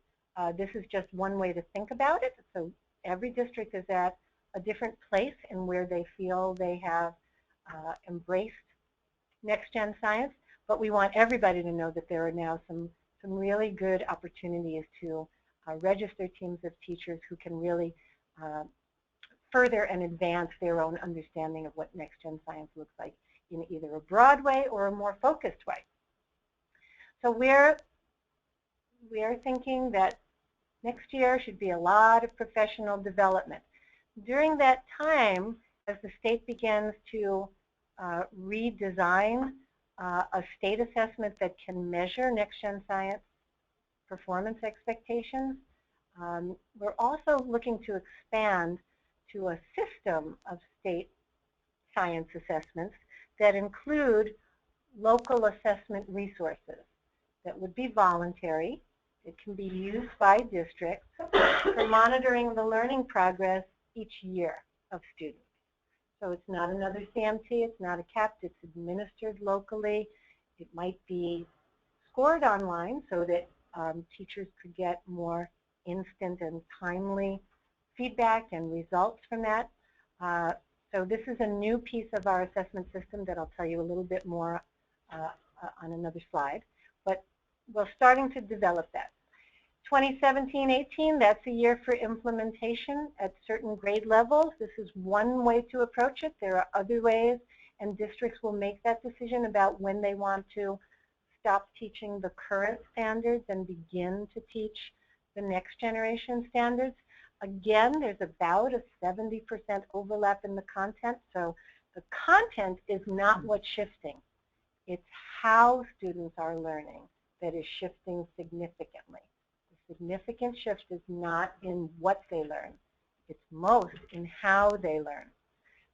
This is just one way to think about it. So every district is at a different place in where they feel they have embraced next-gen science. But we want everybody to know that there are now some really good opportunities to register teams of teachers who can really further and advance their own understanding of what next-gen science looks like in either a broad way or a more focused way. So we are thinking that next year should be a lot of professional development. During that time, as the state begins to redesign a state assessment that can measure next-gen science performance expectations, we're also looking to expand to a system of state science assessments that include local assessment resources that would be voluntary. It can be used by districts for monitoring the learning progress each year of students. So it's not another CMT, it's not a CAP, it's administered locally. It might be scored online so that teachers could get more instant and timely feedback and results from that. So this is a new piece of our assessment system that I'll tell you a little bit more on another slide. But we're starting to develop that. 2017-18, that's a year for implementation at certain grade levels. This is one way to approach it. There are other ways, and districts will make that decision about when they want to stop teaching the current standards and begin to teach the next generation standards. Again, there's about a 70% overlap in the content, so the content is not what's shifting. It's how students are learning that is shifting significantly. The significant shift is not in what they learn. It's most in how they learn.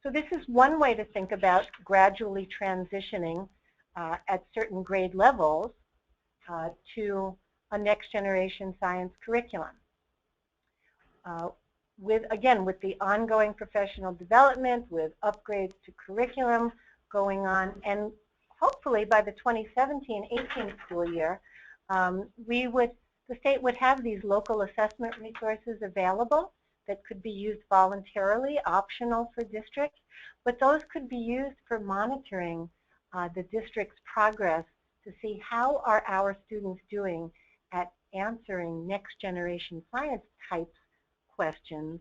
So this is one way to think about gradually transitioning at certain grade levels to a next generation science curriculum. With the ongoing professional development, with upgrades to curriculum going on, and hopefully by the 2017-18 school year, the state would have these local assessment resources available that could be used voluntarily, optional for districts, but those could be used for monitoring the district's progress to see how are our students doing at answering next generation science types questions.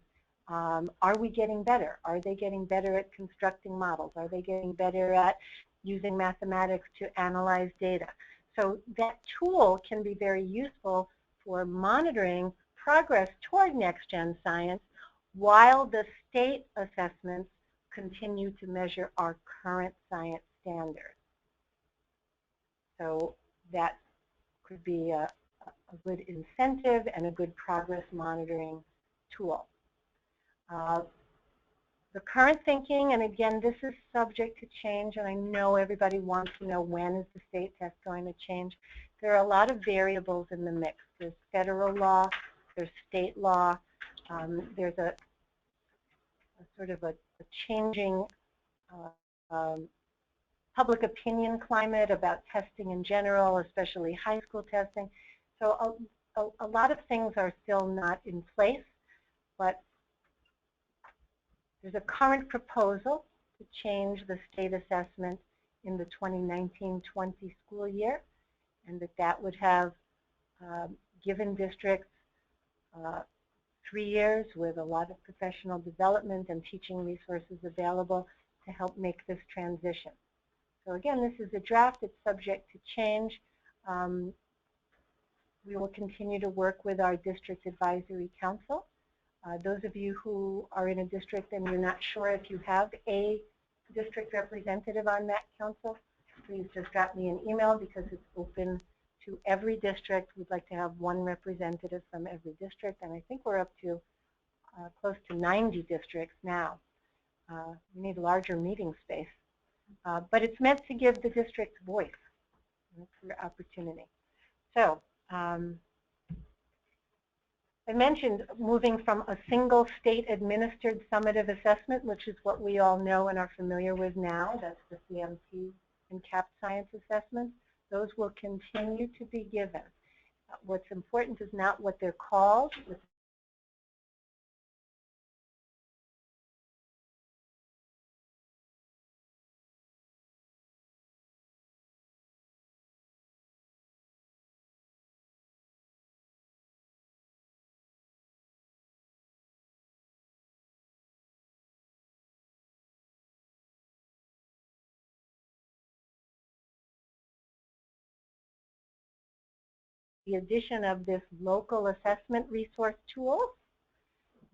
Are we getting better? Are they getting better at constructing models? Are they getting better at using mathematics to analyze data? So that tool can be very useful for monitoring progress toward next-gen science while the state assessments continue to measure our current science standards. So that could be a good incentive and a good progress monitoring tool. The current thinking, and again, this is subject to change, and I know everybody wants to know when is the state test going to change. There are a lot of variables in the mix. There's federal law, there's state law, there's a sort of a changing public opinion climate about testing in general, especially high school testing. So a lot of things are still not in place, but there's a current proposal to change the state assessment in the 2019-20 school year, and that would have given districts 3 years with a lot of professional development and teaching resources available to help make this transition. So again, this is a draft. It's subject to change. We will continue to work with our district advisory council. Those of you who are in a district and you're not sure if you have a district representative on that council, please just drop me an email because it's open to every district. We'd like to have one representative from every district, and I think we're up to close to 90 districts now. We need larger meeting space. But it's meant to give the district voice. That's your opportunity. So I mentioned moving from a single state-administered summative assessment, which is what we all know and are familiar with now. That's the CMT and CAS-CIAC assessments. Those will continue to be given. What's important is not what they're called. The addition of this local assessment resource tool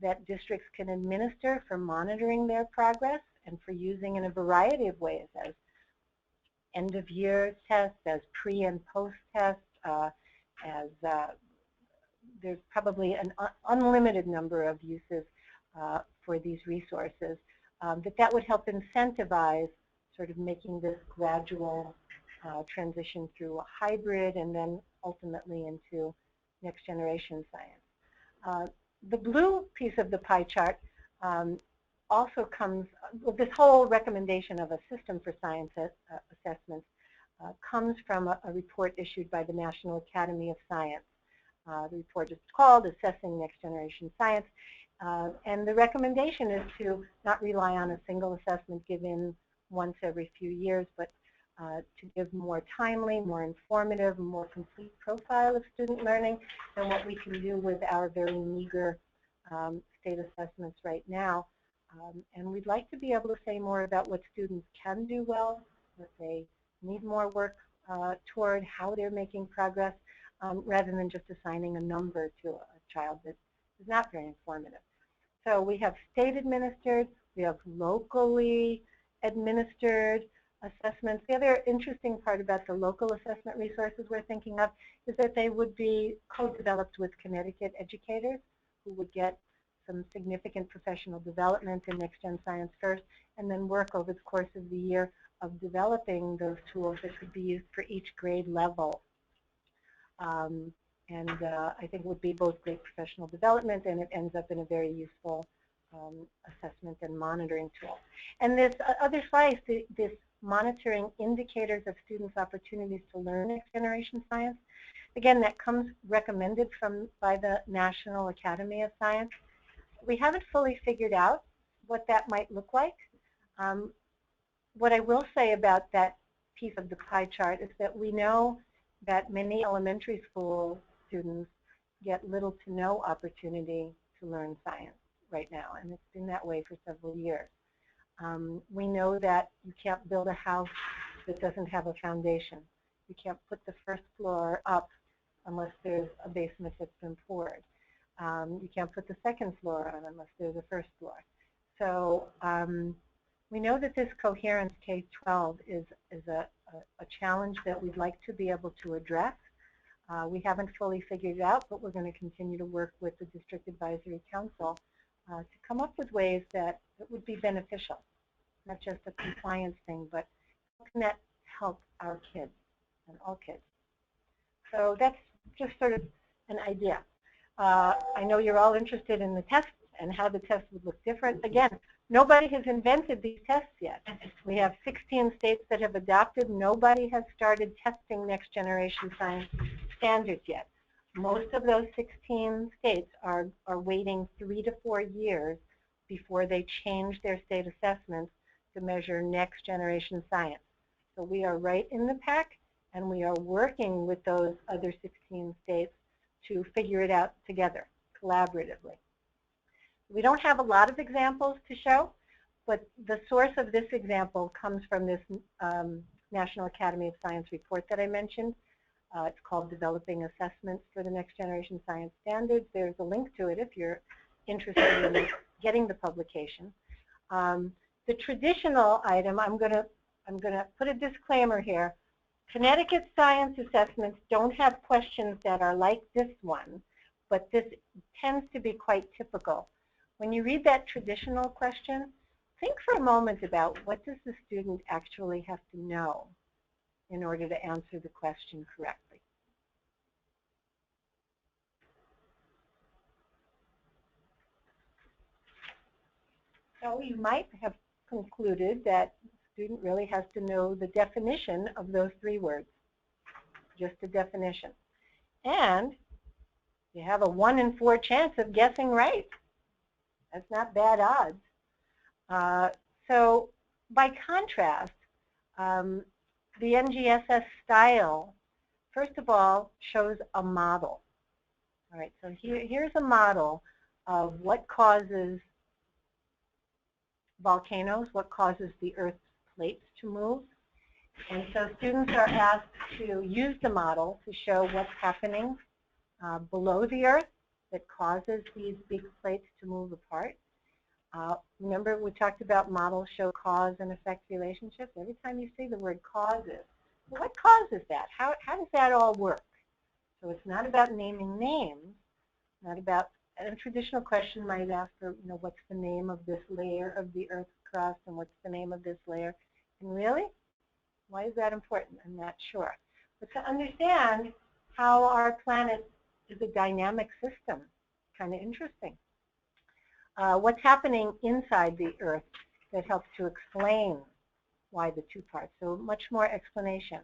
that districts can administer for monitoring their progress and for using in a variety of ways, as end-of-year tests, as pre- and post-tests, there's probably an unlimited number of uses for these resources, that would help incentivize sort of making this gradual transition through a hybrid and then ultimately into next generation science. The blue piece of the pie chart also comes, this whole recommendation of a system for science assessments comes from a report issued by the National Academy of Science. The report is called Assessing Next Generation Science, and the recommendation is to not rely on a single assessment given once every few years, but to give more timely, more informative, more complete profile of student learning than what we can do with our very meager state assessments right now. And we'd like to be able to say more about what students can do well, what they need more work toward, how they're making progress, rather than just assigning a number to a child that is not very informative. So we have state administered, we have locally administered assessments. The other interesting part about the local assessment resources we're thinking of is that they would be co-developed with Connecticut educators who would get some significant professional development in Next Gen Science first, and then work over the course of the year of developing those tools that could be used for each grade level. I think it would be both great professional development, and it ends up in a very useful assessment and monitoring tool. And this other slice, this monitoring indicators of students' opportunities to learn next generation science, again, that comes recommended by the National Academy of Science. We haven't fully figured out what that might look like. What I will say about that piece of the pie chart is that we know that many elementary school students get little to no opportunity to learn science right now, and it's been that way for several years. We know that you can't build a house that doesn't have a foundation. You can't put the first floor up unless there's a basement that's been poured. You can't put the second floor on unless there's a first floor. So we know that this coherence K-12 is a challenge that we'd like to be able to address. We haven't fully figured it out, but we're going to continue to work with the District Advisory Council to come up with ways that would be beneficial, not just a compliance thing, but how can that help our kids and all kids. So that's just sort of an idea. I know you're all interested in the test and how the test would look different. Again, Nobody has invented these tests yet. We have 16 states that have adopted. Nobody has started testing next generation science standards yet. Most of those 16 states are waiting 3 to 4 years before they change their state assessments to measure next generation science. So we are right in the pack, and we are working with those other 16 states to figure it out together, collaboratively. We don't have a lot of examples to show, but the source of this example comes from this National Academy of Science report that I mentioned. It's called Developing Assessments for the Next Generation Science Standards. There's a link to it if you're interested in getting the publication. The traditional item, I'm going to put a disclaimer here. Connecticut science assessments don't have questions that are like this one, but this tends to be quite typical. When you read that traditional question, think for a moment about what does the student actually have to know in order to answer the question correctly. So you might have concluded that the student really has to know the definition of those 3 words, just a definition. And you have a 1 in 4 chance of guessing right. That's not bad odds. So by contrast, the NGSS style, first of all, shows a model. All right, so here's a model of what causes volcanoes, what causes the Earth's plates to move. And so students are asked to use the model to show what's happening below the Earth that causes these big plates to move apart. Remember, we talked about models show cause and effect relationships. Every time you see the word causes, well, what causes that? How does that all work? So it's not about naming names, not about, a traditional question might ask for, what's the name of this layer of the Earth's crust and what's the name of this layer? And really, why is that important? I'm not sure. But to understand how our planet is a dynamic system, kind of interesting. What's happening inside the Earth that helps to explain why the 2 parts. So much more explanation.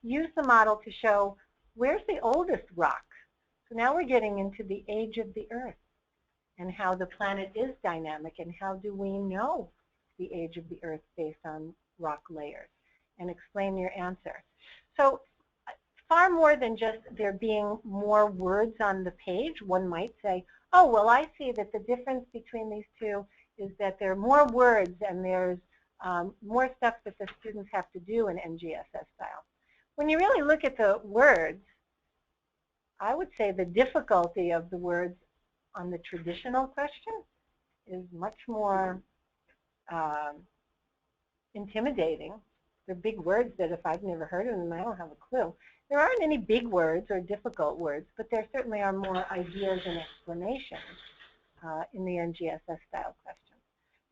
Use the model to show where's the oldest rock. So now we're getting into the age of the Earth and how the planet is dynamic and how do we know the age of the Earth based on rock layers, and explain your answer. So far more than just there being more words on the page, one might say, oh, well, I see that the difference between these 2 is that there are more words and there's more stuff that the students have to do in NGSS style. When you really look at the words, I would say the difficulty of the words on the traditional question is much more intimidating. They're big words that if I've never heard of them, I don't have a clue. There aren't any big words or difficult words, but there certainly are more ideas and explanations in the NGSS style question.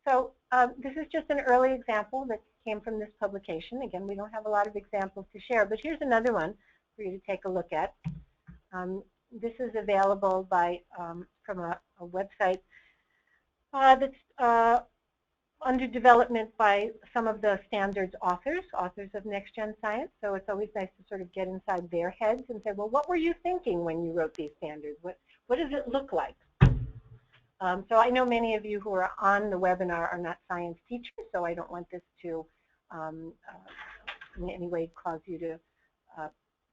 So this is just an early example that came from this publication. Again, we don't have a lot of examples to share, but here's another one for you to take a look at. This is available by from a website that's under development by some of the standards authors of Next Gen Science. So it's always nice to sort of get inside their heads and say, well, what were you thinking when you wrote these standards? What does it look like? So I know many of you who are on the webinar are not science teachers, so I don't want this to in any way cause you to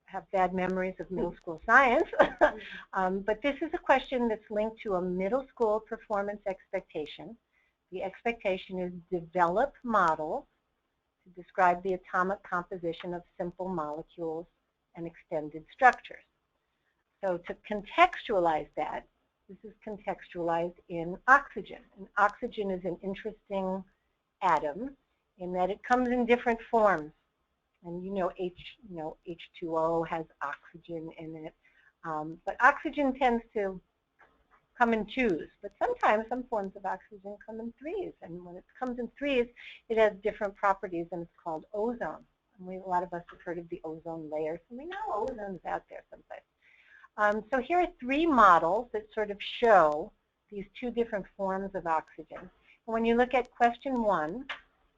have bad memories of middle school science. But this is a question that's linked to a middle school performance expectation. The expectation is develop models to describe the atomic composition of simple molecules and extended structures. So to contextualize that, this is contextualized in oxygen. And oxygen is an interesting atom in that it comes in different forms. And H2O has oxygen in it. But oxygen tends to come in 2s, but sometimes some forms of oxygen come in 3s. And when it comes in 3s, it has different properties, and it's called ozone. And a lot of us have heard of the ozone layer, so we know ozone's out there someplace. So here are 3 models that sort of show these 2 different forms of oxygen. When you look at question 1,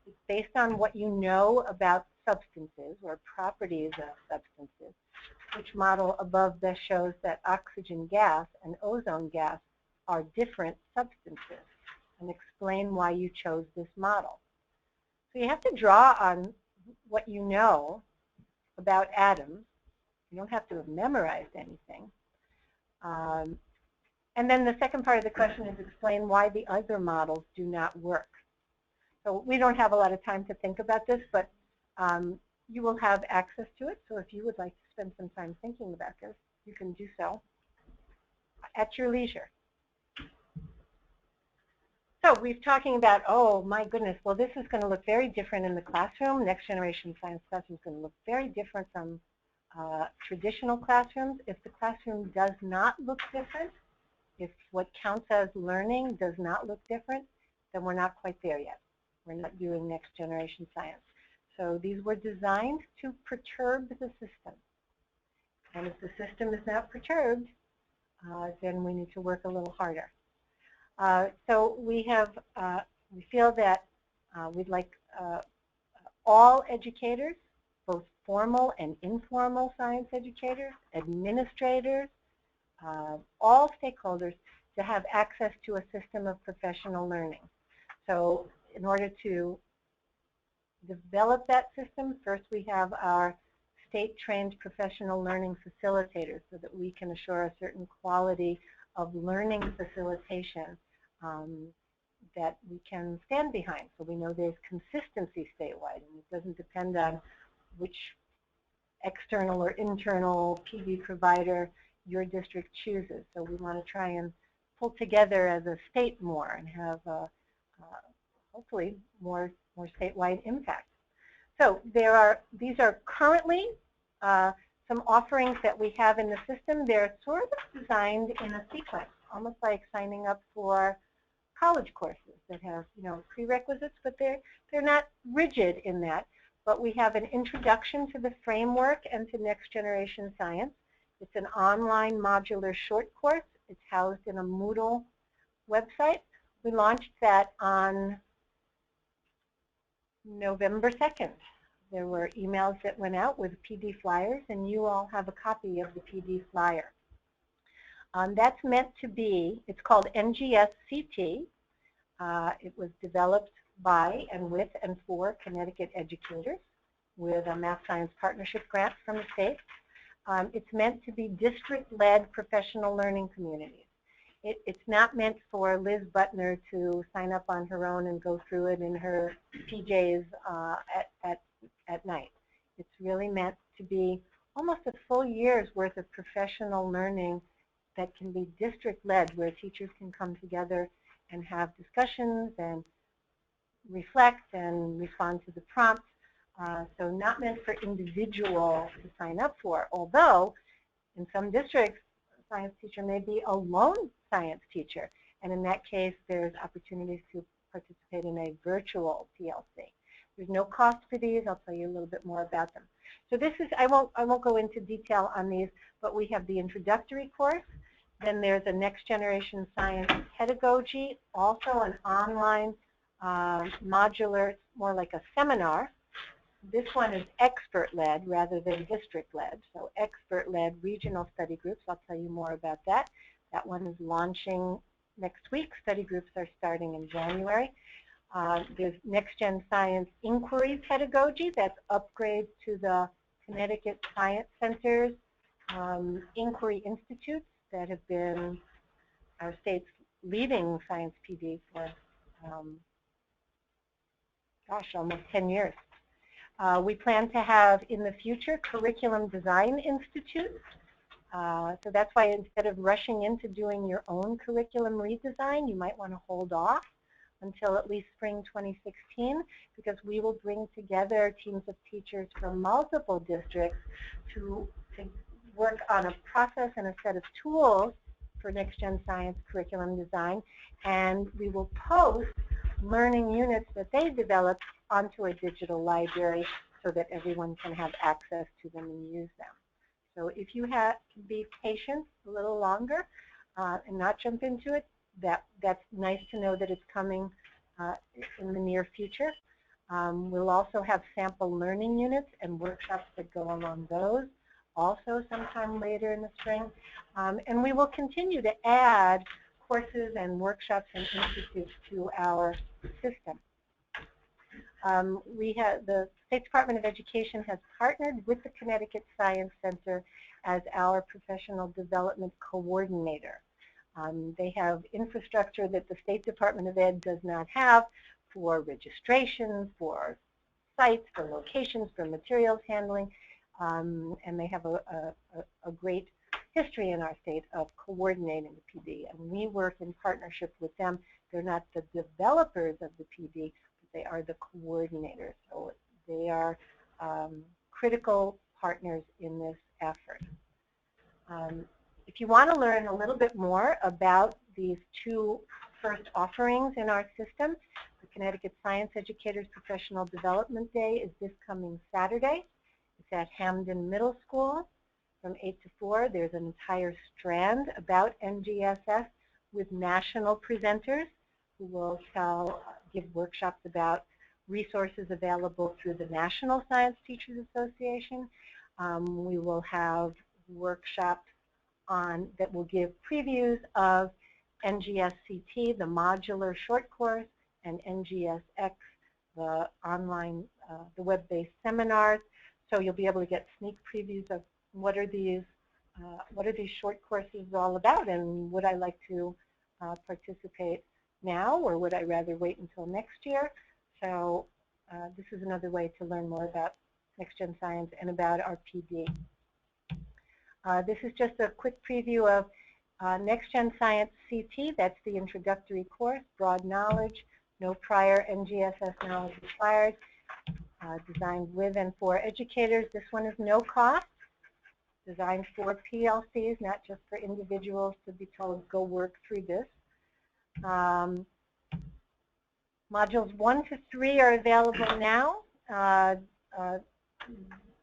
it's based on what you know about substances or properties of substances. Which model above best shows that oxygen gas and ozone gas are different substances, and explain why you chose this model. So you have to draw on what you know about atoms. You don't have to have memorized anything. And then the second part of the question is explain why the other models do not work. So we don't have a lot of time to think about this, but you will have access to it. So if you would like to spend some time thinking about this, you can do so at your leisure. So we've talking about, oh my goodness, well this is going to look very different in the classroom. Next generation science classroom is going to look very different from traditional classrooms. If the classroom does not look different, if what counts as learning does not look different, then we're not quite there yet. We're not doing next generation science. So these were designed to perturb the system. And if the system is not perturbed, then we need to work a little harder. So we feel that we'd like all educators, both formal and informal science educators, administrators, all stakeholders, to have access to a system of professional learning. So in order to develop that system, first we have our state-trained professional learning facilitators so that we can assure a certain quality of learning facilitation that we can stand behind. So we know there's consistency statewide, and it doesn't depend on which external or internal PD provider your district chooses. So we want to try and pull together as a state more and have hopefully more statewide impact. So these are currently some offerings that we have in the system. They're sort of designed in a sequence, almost like signing up for college courses that have, prerequisites, but they're not rigid in that. But we have an introduction to the framework and to next generation science. It's an online modular short course. It's housed in a Moodle website. We launched that on November 2nd. There were emails that went out with PD flyers, and you all have a copy of the PD flyer. That's meant to be, it's called NGSCT. It was developed by and with and for Connecticut educators with a Math Science Partnership grant from the state. It's meant to be district-led professional learning communities. It's not meant for Liz Buttner to sign up on her own and go through it in her PJs at night. It's really meant to be almost a full year's worth of professional learning that can be district-led, where teachers can come together and have discussions and reflect and respond to the prompts. So not meant for individuals to sign up for, although in some districts, a science teacher may be a lone science teacher. And in that case, there's opportunities to participate in a virtual TLC. There's no cost for these. I'll tell you a little bit more about them. So this is, I won't go into detail on these, but we have the introductory course. Then there's a next generation science pedagogy, also an online modular, more like a seminar. This one is expert-led rather than district-led. So expert-led regional study groups. I'll tell you more about that. That one is launching next week. Study groups are starting in January. There's Next Gen Science Inquiry Pedagogy. That's upgrades to the Connecticut Science Center's Inquiry Institutes that have been our state's leading science PD for, gosh, almost 10 years. We plan to have, in the future, Curriculum Design Institute. So that's why instead of rushing into doing your own curriculum redesign, you might want to hold off until at least spring 2016, because we will bring together teams of teachers from multiple districts to work on a process and a set of tools for Next Gen Science curriculum design, and we will post learning units that they developed onto a digital library so that everyone can have access to them and use them. So if you can be patient a little longer and not jump into it, that's nice to know that it's coming uh, in the near future. We'll also have sample learning units and workshops that go along those also sometime later in the spring. And we will continue to add courses and workshops and institutes to our system. The State Department of Education has partnered with the Connecticut Science Center as our professional development coordinator. They have infrastructure that the State Department of Ed does not have for registration, for sites, for locations, for materials handling, and they have a great history in our state of coordinating the PD, and we work in partnership with them. They're not the developers of the PD, but they are the coordinators, so they are critical partners in this effort. If you want to learn a little bit more about these two first offerings in our system, the Connecticut Science Educators Professional Development Day is this coming Saturday. It's at Hamden Middle School from 8 to 4. There's an entire strand about NGSS with national presenters who will give workshops about resources available through the National Science Teachers Association. We will have workshops that will give previews of NGSCT, the modular short course, and NGSX, the online, the web-based seminars. So you'll be able to get sneak previews of what are these short courses all about, and would I like to participate now, or would I rather wait until next year? So this is another way to learn more about Next Gen Science and about our PD. This is just a quick preview of Next Gen Science CT. That's the introductory course, broad knowledge, no prior NGSS knowledge required, designed with and for educators. This one is no cost, designed for PLCs, not just for individuals to be told, go work through this. Modules 1 to 3 are available now.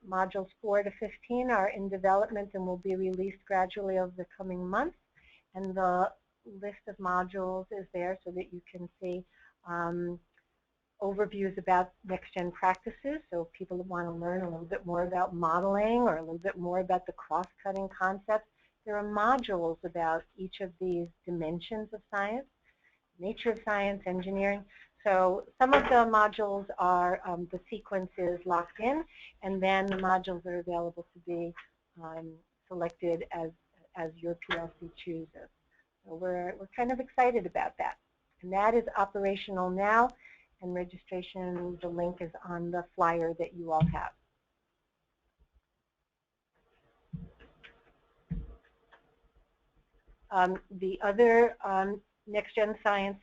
Modules 4 to 15 are in development and will be released gradually over the coming months. And the list of modules is there so that you can see overviews about next-gen practices. So if people want to learn a little bit more about modeling or a little bit more about the cross-cutting concepts, there are modules about each of these dimensions of science, nature of science, engineering. So some of the modules are the sequence is locked in, and then the modules are available to be selected as your PLC chooses. So we're kind of excited about that. And that is operational now, and registration, the link is on the flyer that you all have. The other Next Gen Science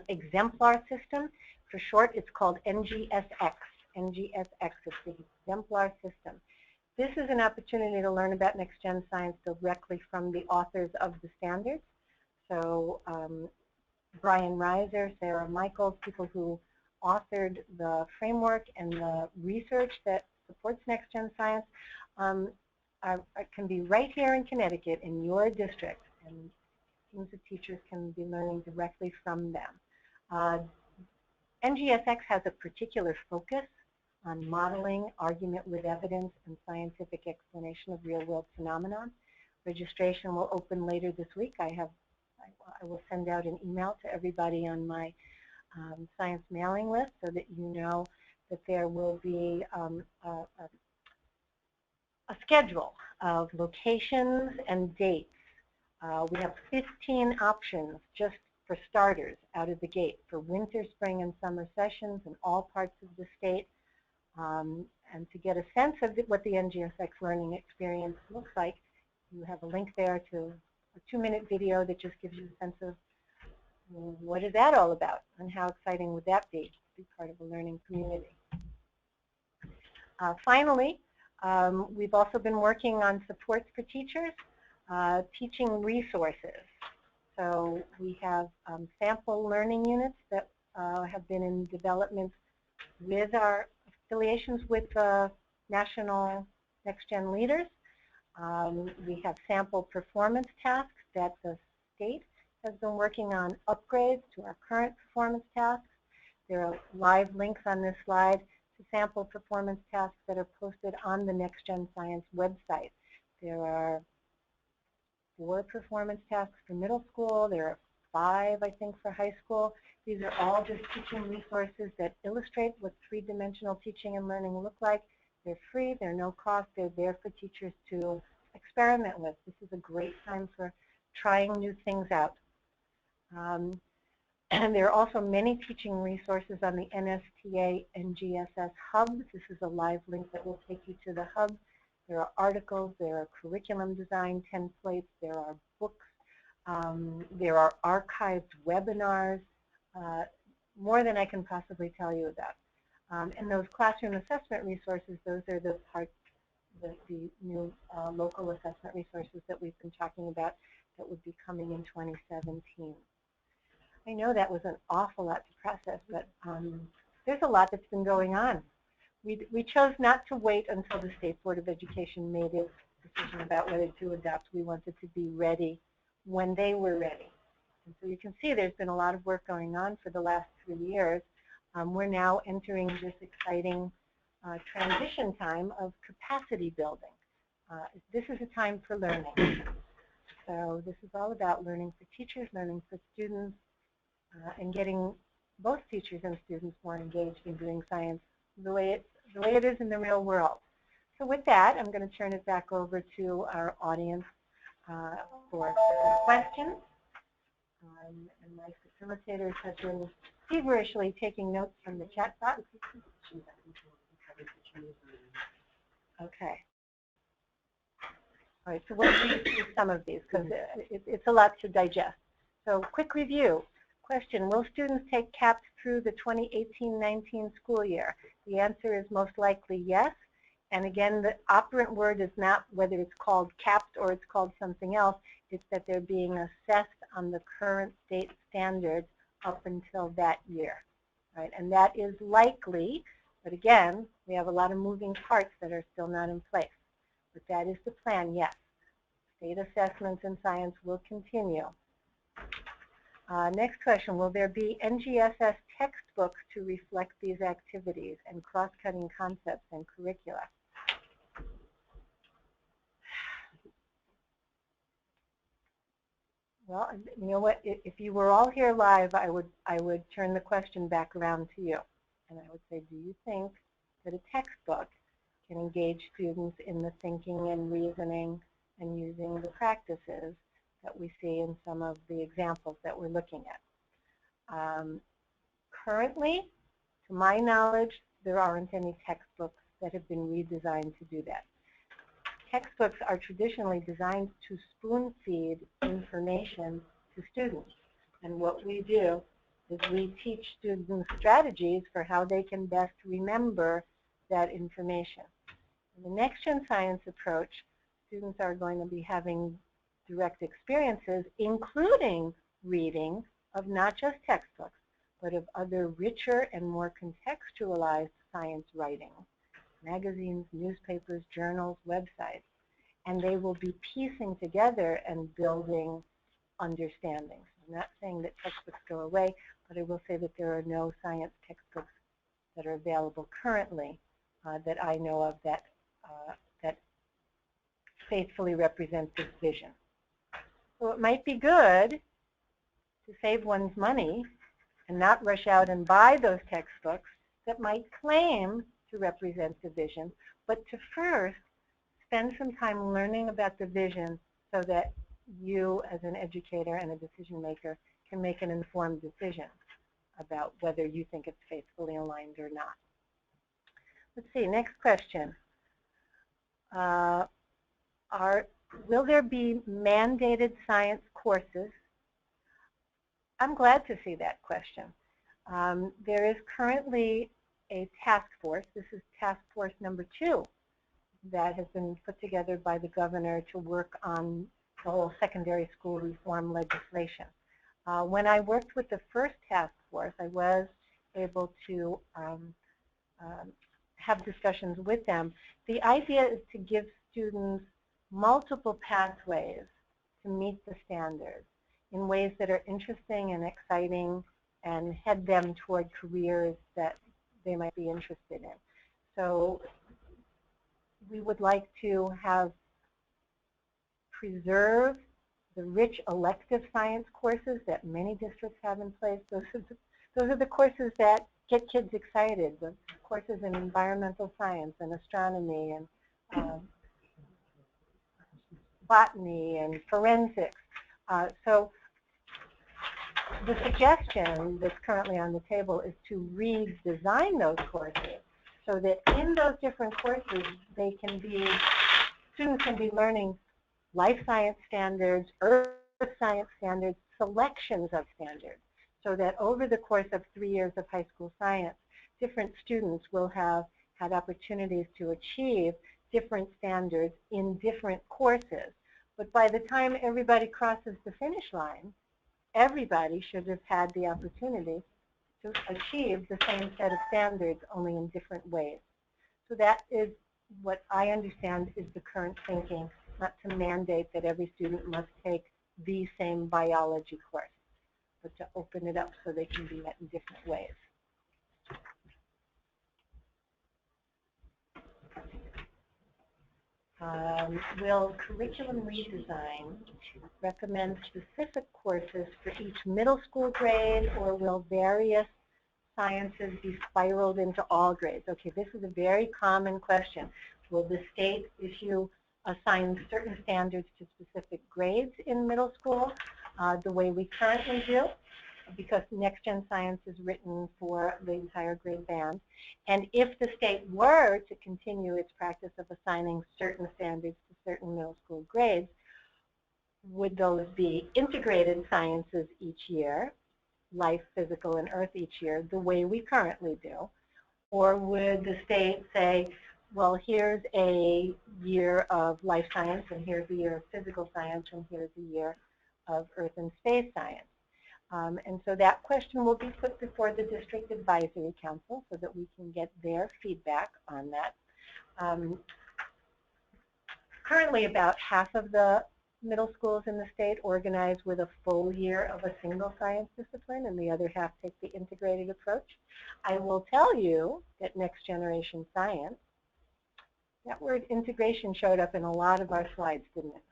exemplar system, for short, it's called NGSX. NGSX is the exemplar system. This is an opportunity to learn about Next Gen Science directly from the authors of the standards. So Brian Reiser, Sarah Michaels, people who authored the framework and the research that supports Next Gen Science, can be right here in Connecticut in your district, and teams of teachers can be learning directly from them. NGSX has a particular focus on modeling, argument with evidence, and scientific explanation of real-world phenomenon. Registration will open later this week. I will send out an email to everybody on my science mailing list so that you know that there will be a schedule of locations and dates. We have 15 options just for starters out of the gate for winter, spring, and summer sessions in all parts of the state. And to get a sense of what the NGSX learning experience looks like, you have a link there to a 2-minute video that just gives you a sense of what is that all about and how exciting would that be to be part of a learning community. Finally, we've also been working on supports for teachers, teaching resources. So we have sample learning units that have been in development with our affiliations with national next-gen leaders. We have sample performance tasks that the state has been working on upgrades to our current performance tasks. There are live links on this slide to sample performance tasks that are posted on the Next Gen Science website. There are 4 performance tasks for middle school. There are 5, I think, for high school. These are all just teaching resources that illustrate what 3-dimensional teaching and learning look like. They're free, they're no cost, they're there for teachers to experiment with. This is a great time for trying new things out. And there are also many teaching resources on the NSTA NGSS hub. This is a live link that will take you to the hub. There are articles, there are curriculum design templates, there are books, there are archived webinars, more than I can possibly tell you about. And those classroom assessment resources, those are the parts, the new local assessment resources that we've been talking about that would be coming in 2017. I know that was an awful lot to process, but there's a lot that's been going on. We chose not to wait until the State Board of Education made its decision about whether to adopt. We wanted to be ready when they were ready. And so you can see there's been a lot of work going on for the last 3 years. We're now entering this exciting transition time of capacity building. This is a time for learning. So this is all about learning for teachers, learning for students, and getting both teachers and students more engaged in doing science the way it is in the real world. So with that, I'm going to turn it back over to our audience for questions. And my facilitators have been feverishly taking notes from the chat box. Okay. All right, so we'll read through some of these because it's a lot to digest. So quick review. Question, will students take CAPS through the 2018-19 school year? The answer is most likely yes. And again, the operant word is not whether it's called CAPS or it's called something else. It's that they're being assessed on the current state standards up until that year. Right? And that is likely, but again, we have a lot of moving parts that are still not in place. But that is the plan, yes. State assessments in science will continue. Next question, will there be NGSS textbooks to reflect these activities and cross-cutting concepts and curricula? Well, you know what, if you were all here live, I would turn the question back around to you. And I would say, do you think that a textbook can engage students in the thinking and reasoning and using the practices that we see in some of the examples that we're looking at? Currently, to my knowledge, there aren't any textbooks that have been redesigned to do that. Textbooks are traditionally designed to spoon feed information to students. And what we do is we teach students strategies for how they can best remember that information. In the Next Gen Science approach, students are going to be having direct experiences, including reading of not just textbooks, but of other richer and more contextualized science writing, magazines, newspapers, journals, websites, and they will be piecing together and building understandings. I'm not saying that textbooks go away, but I will say that there are no science textbooks that are available currently that I know of that faithfully represent this vision. So it might be good to save one's money and not rush out and buy those textbooks that might claim to represent the vision, but to first spend some time learning about the vision so that you as an educator and a decision maker can make an informed decision about whether you think it's faithfully aligned or not. Let's see, next question. Will there be mandated science courses? I'm glad to see that question. There is currently a task force. This is task force number 2 that has been put together by the governor to work on the whole secondary school reform legislation. When I worked with the first task force, I was able to have discussions with them. The idea is to give students multiple pathways to meet the standards in ways that are interesting and exciting and head them toward careers that they might be interested in. So we would like to have preserve the rich elective science courses that many districts have in place. Those are the courses that get kids excited, the courses in environmental science and astronomy and botany and forensics. So the suggestion that's currently on the table is to redesign those courses so that in those different courses they can be, students can be learning life science standards, earth science standards, selections of standards, so that over the course of 3 years of high school science, different students will have had opportunities to achieve different standards in different courses. But by the time everybody crosses the finish line, everybody should have had the opportunity to achieve the same set of standards, only in different ways. So that is what I understand is the current thinking, not to mandate that every student must take the same biology course, but to open it up so they can be met in different ways. Will curriculum redesign recommend specific courses for each middle school grade, or will various sciences be spiraled into all grades? Okay, this is a very common question. Will the state assign certain standards to specific grades in middle school, the way we currently do, because Next Gen Science is written for the entire grade band? And if the state were to continue its practice of assigning certain standards to certain middle school grades, would those be integrated sciences each year, life, physical, and earth each year, the way we currently do? Or would the state say, well, here's a year of life science, and here's a year of physical science, and here's a year of earth and space science? And so that question will be put before the District Advisory Council so that we can get their feedback on that. Currently, about half of the middle schools in the state organize with a full year of a single science discipline, and the other half take the integrated approach. I will tell you that Next Generation Science, that word integration showed up in a lot of our slides, didn't it?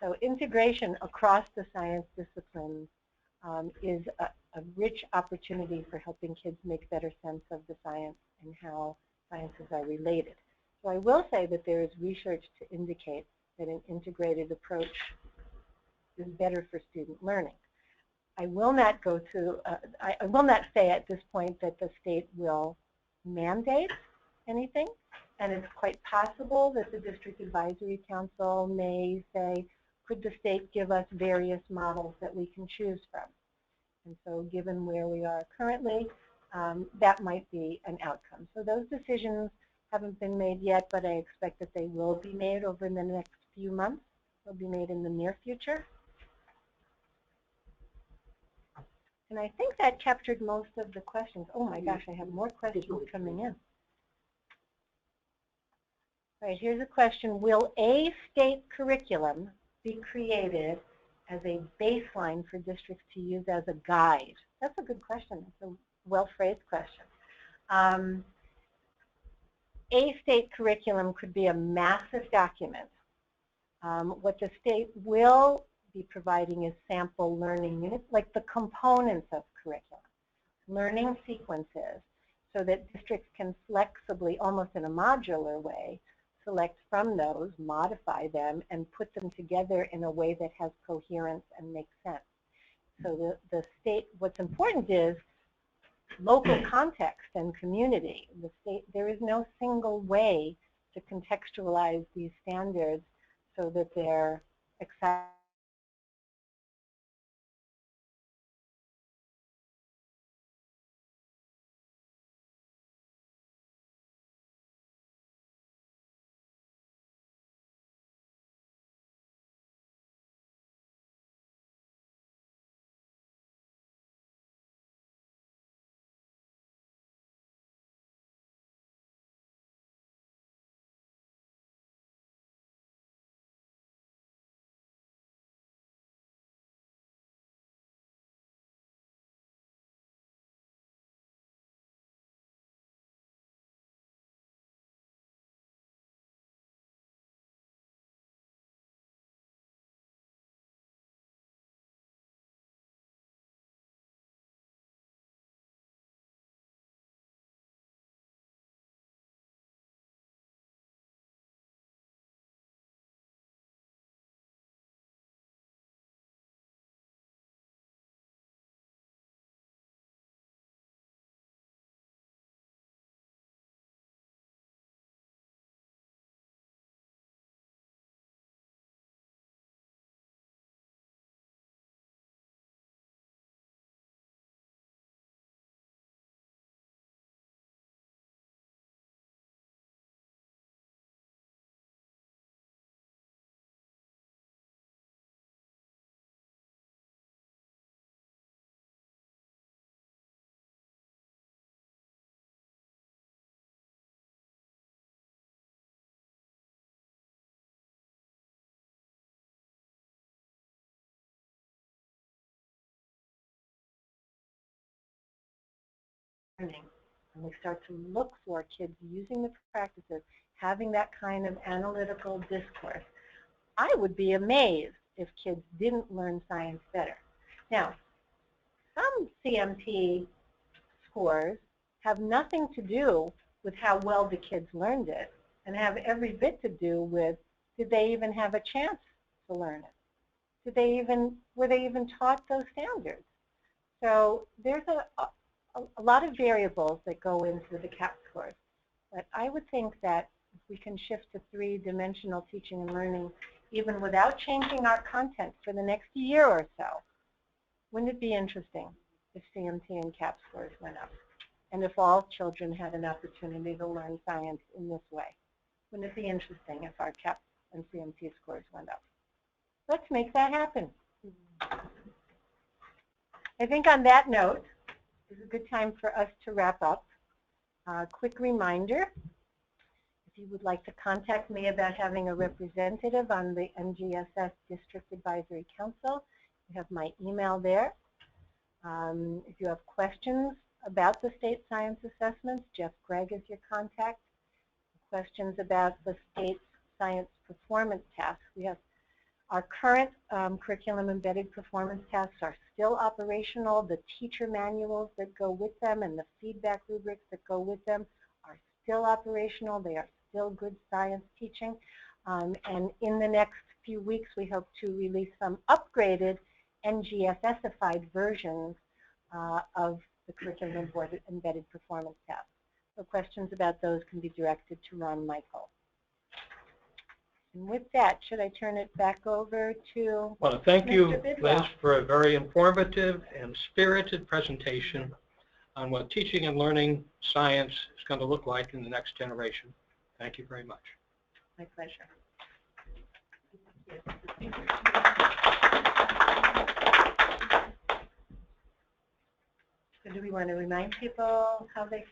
So integration across the science disciplines is a rich opportunity for helping kids make better sense of the science and how sciences are related. So I will say that there is research to indicate that an integrated approach is better for student learning. I will not go to, I will not say at this point that the state will mandate anything, and it's quite possible that the District Advisory Council may say, could the state give us various models that we can choose from? And so given where we are currently, that might be an outcome. So those decisions haven't been made yet, but I expect that they will be made over the next few months. They'll be made in the near future. And I think that captured most of the questions. Oh my gosh, I have more questions coming in. All right, here's a question. Will a state curriculum be created as a baseline for districts to use as a guide? That's a good question. It's a well-phrased question. A state curriculum could be a massive document. What the state will be providing is sample learning units, like the components of curriculum, learning sequences, so that districts can flexibly, almost in a modular way, select from those, modify them, and put them together in a way that has coherence and makes sense. So the state, what's important is local context and community. The state, there is no single way to contextualize these standards so that they're accessible learning, and we start to look for kids using the practices, having that kind of analytical discourse, I would be amazed if kids didn't learn science better. Now, some CMT scores have nothing to do with how well the kids learned it, and have every bit to do with, did they even have a chance to learn it? Were they even taught those standards? So there's a lot of variables that go into the CAP scores. But I would think that if we can shift to three-dimensional teaching and learning, even without changing our content for the next year or so, wouldn't it be interesting if CMT and CAP scores went up? And if all children had an opportunity to learn science in this way? Wouldn't it be interesting if our CAP and CMT scores went up? Let's make that happen. I think on that note, it's a good time for us to wrap up. Quick reminder, if you would like to contact me about having a representative on the NGSS District Advisory Council, you have my email there. If you have questions about the state science assessments, Jeff Gregg is your contact. Questions about the state science performance tasks. We have our current curriculum embedded performance tasks are still operational. The teacher manuals that go with them and the feedback rubrics that go with them are still operational. They are still good science teaching. And in the next few weeks, we hope to release some upgraded NGSS-ified versions of the curriculum embedded performance tasks. So questions about those can be directed to Ron Michael. And with that, should I turn it back over to Well, thank you, Mr. Bidwell? Liz, for a very informative and spirited presentation on what teaching and learning science is going to look like in the next generation. Thank you very much. My pleasure. So do we want to remind people how they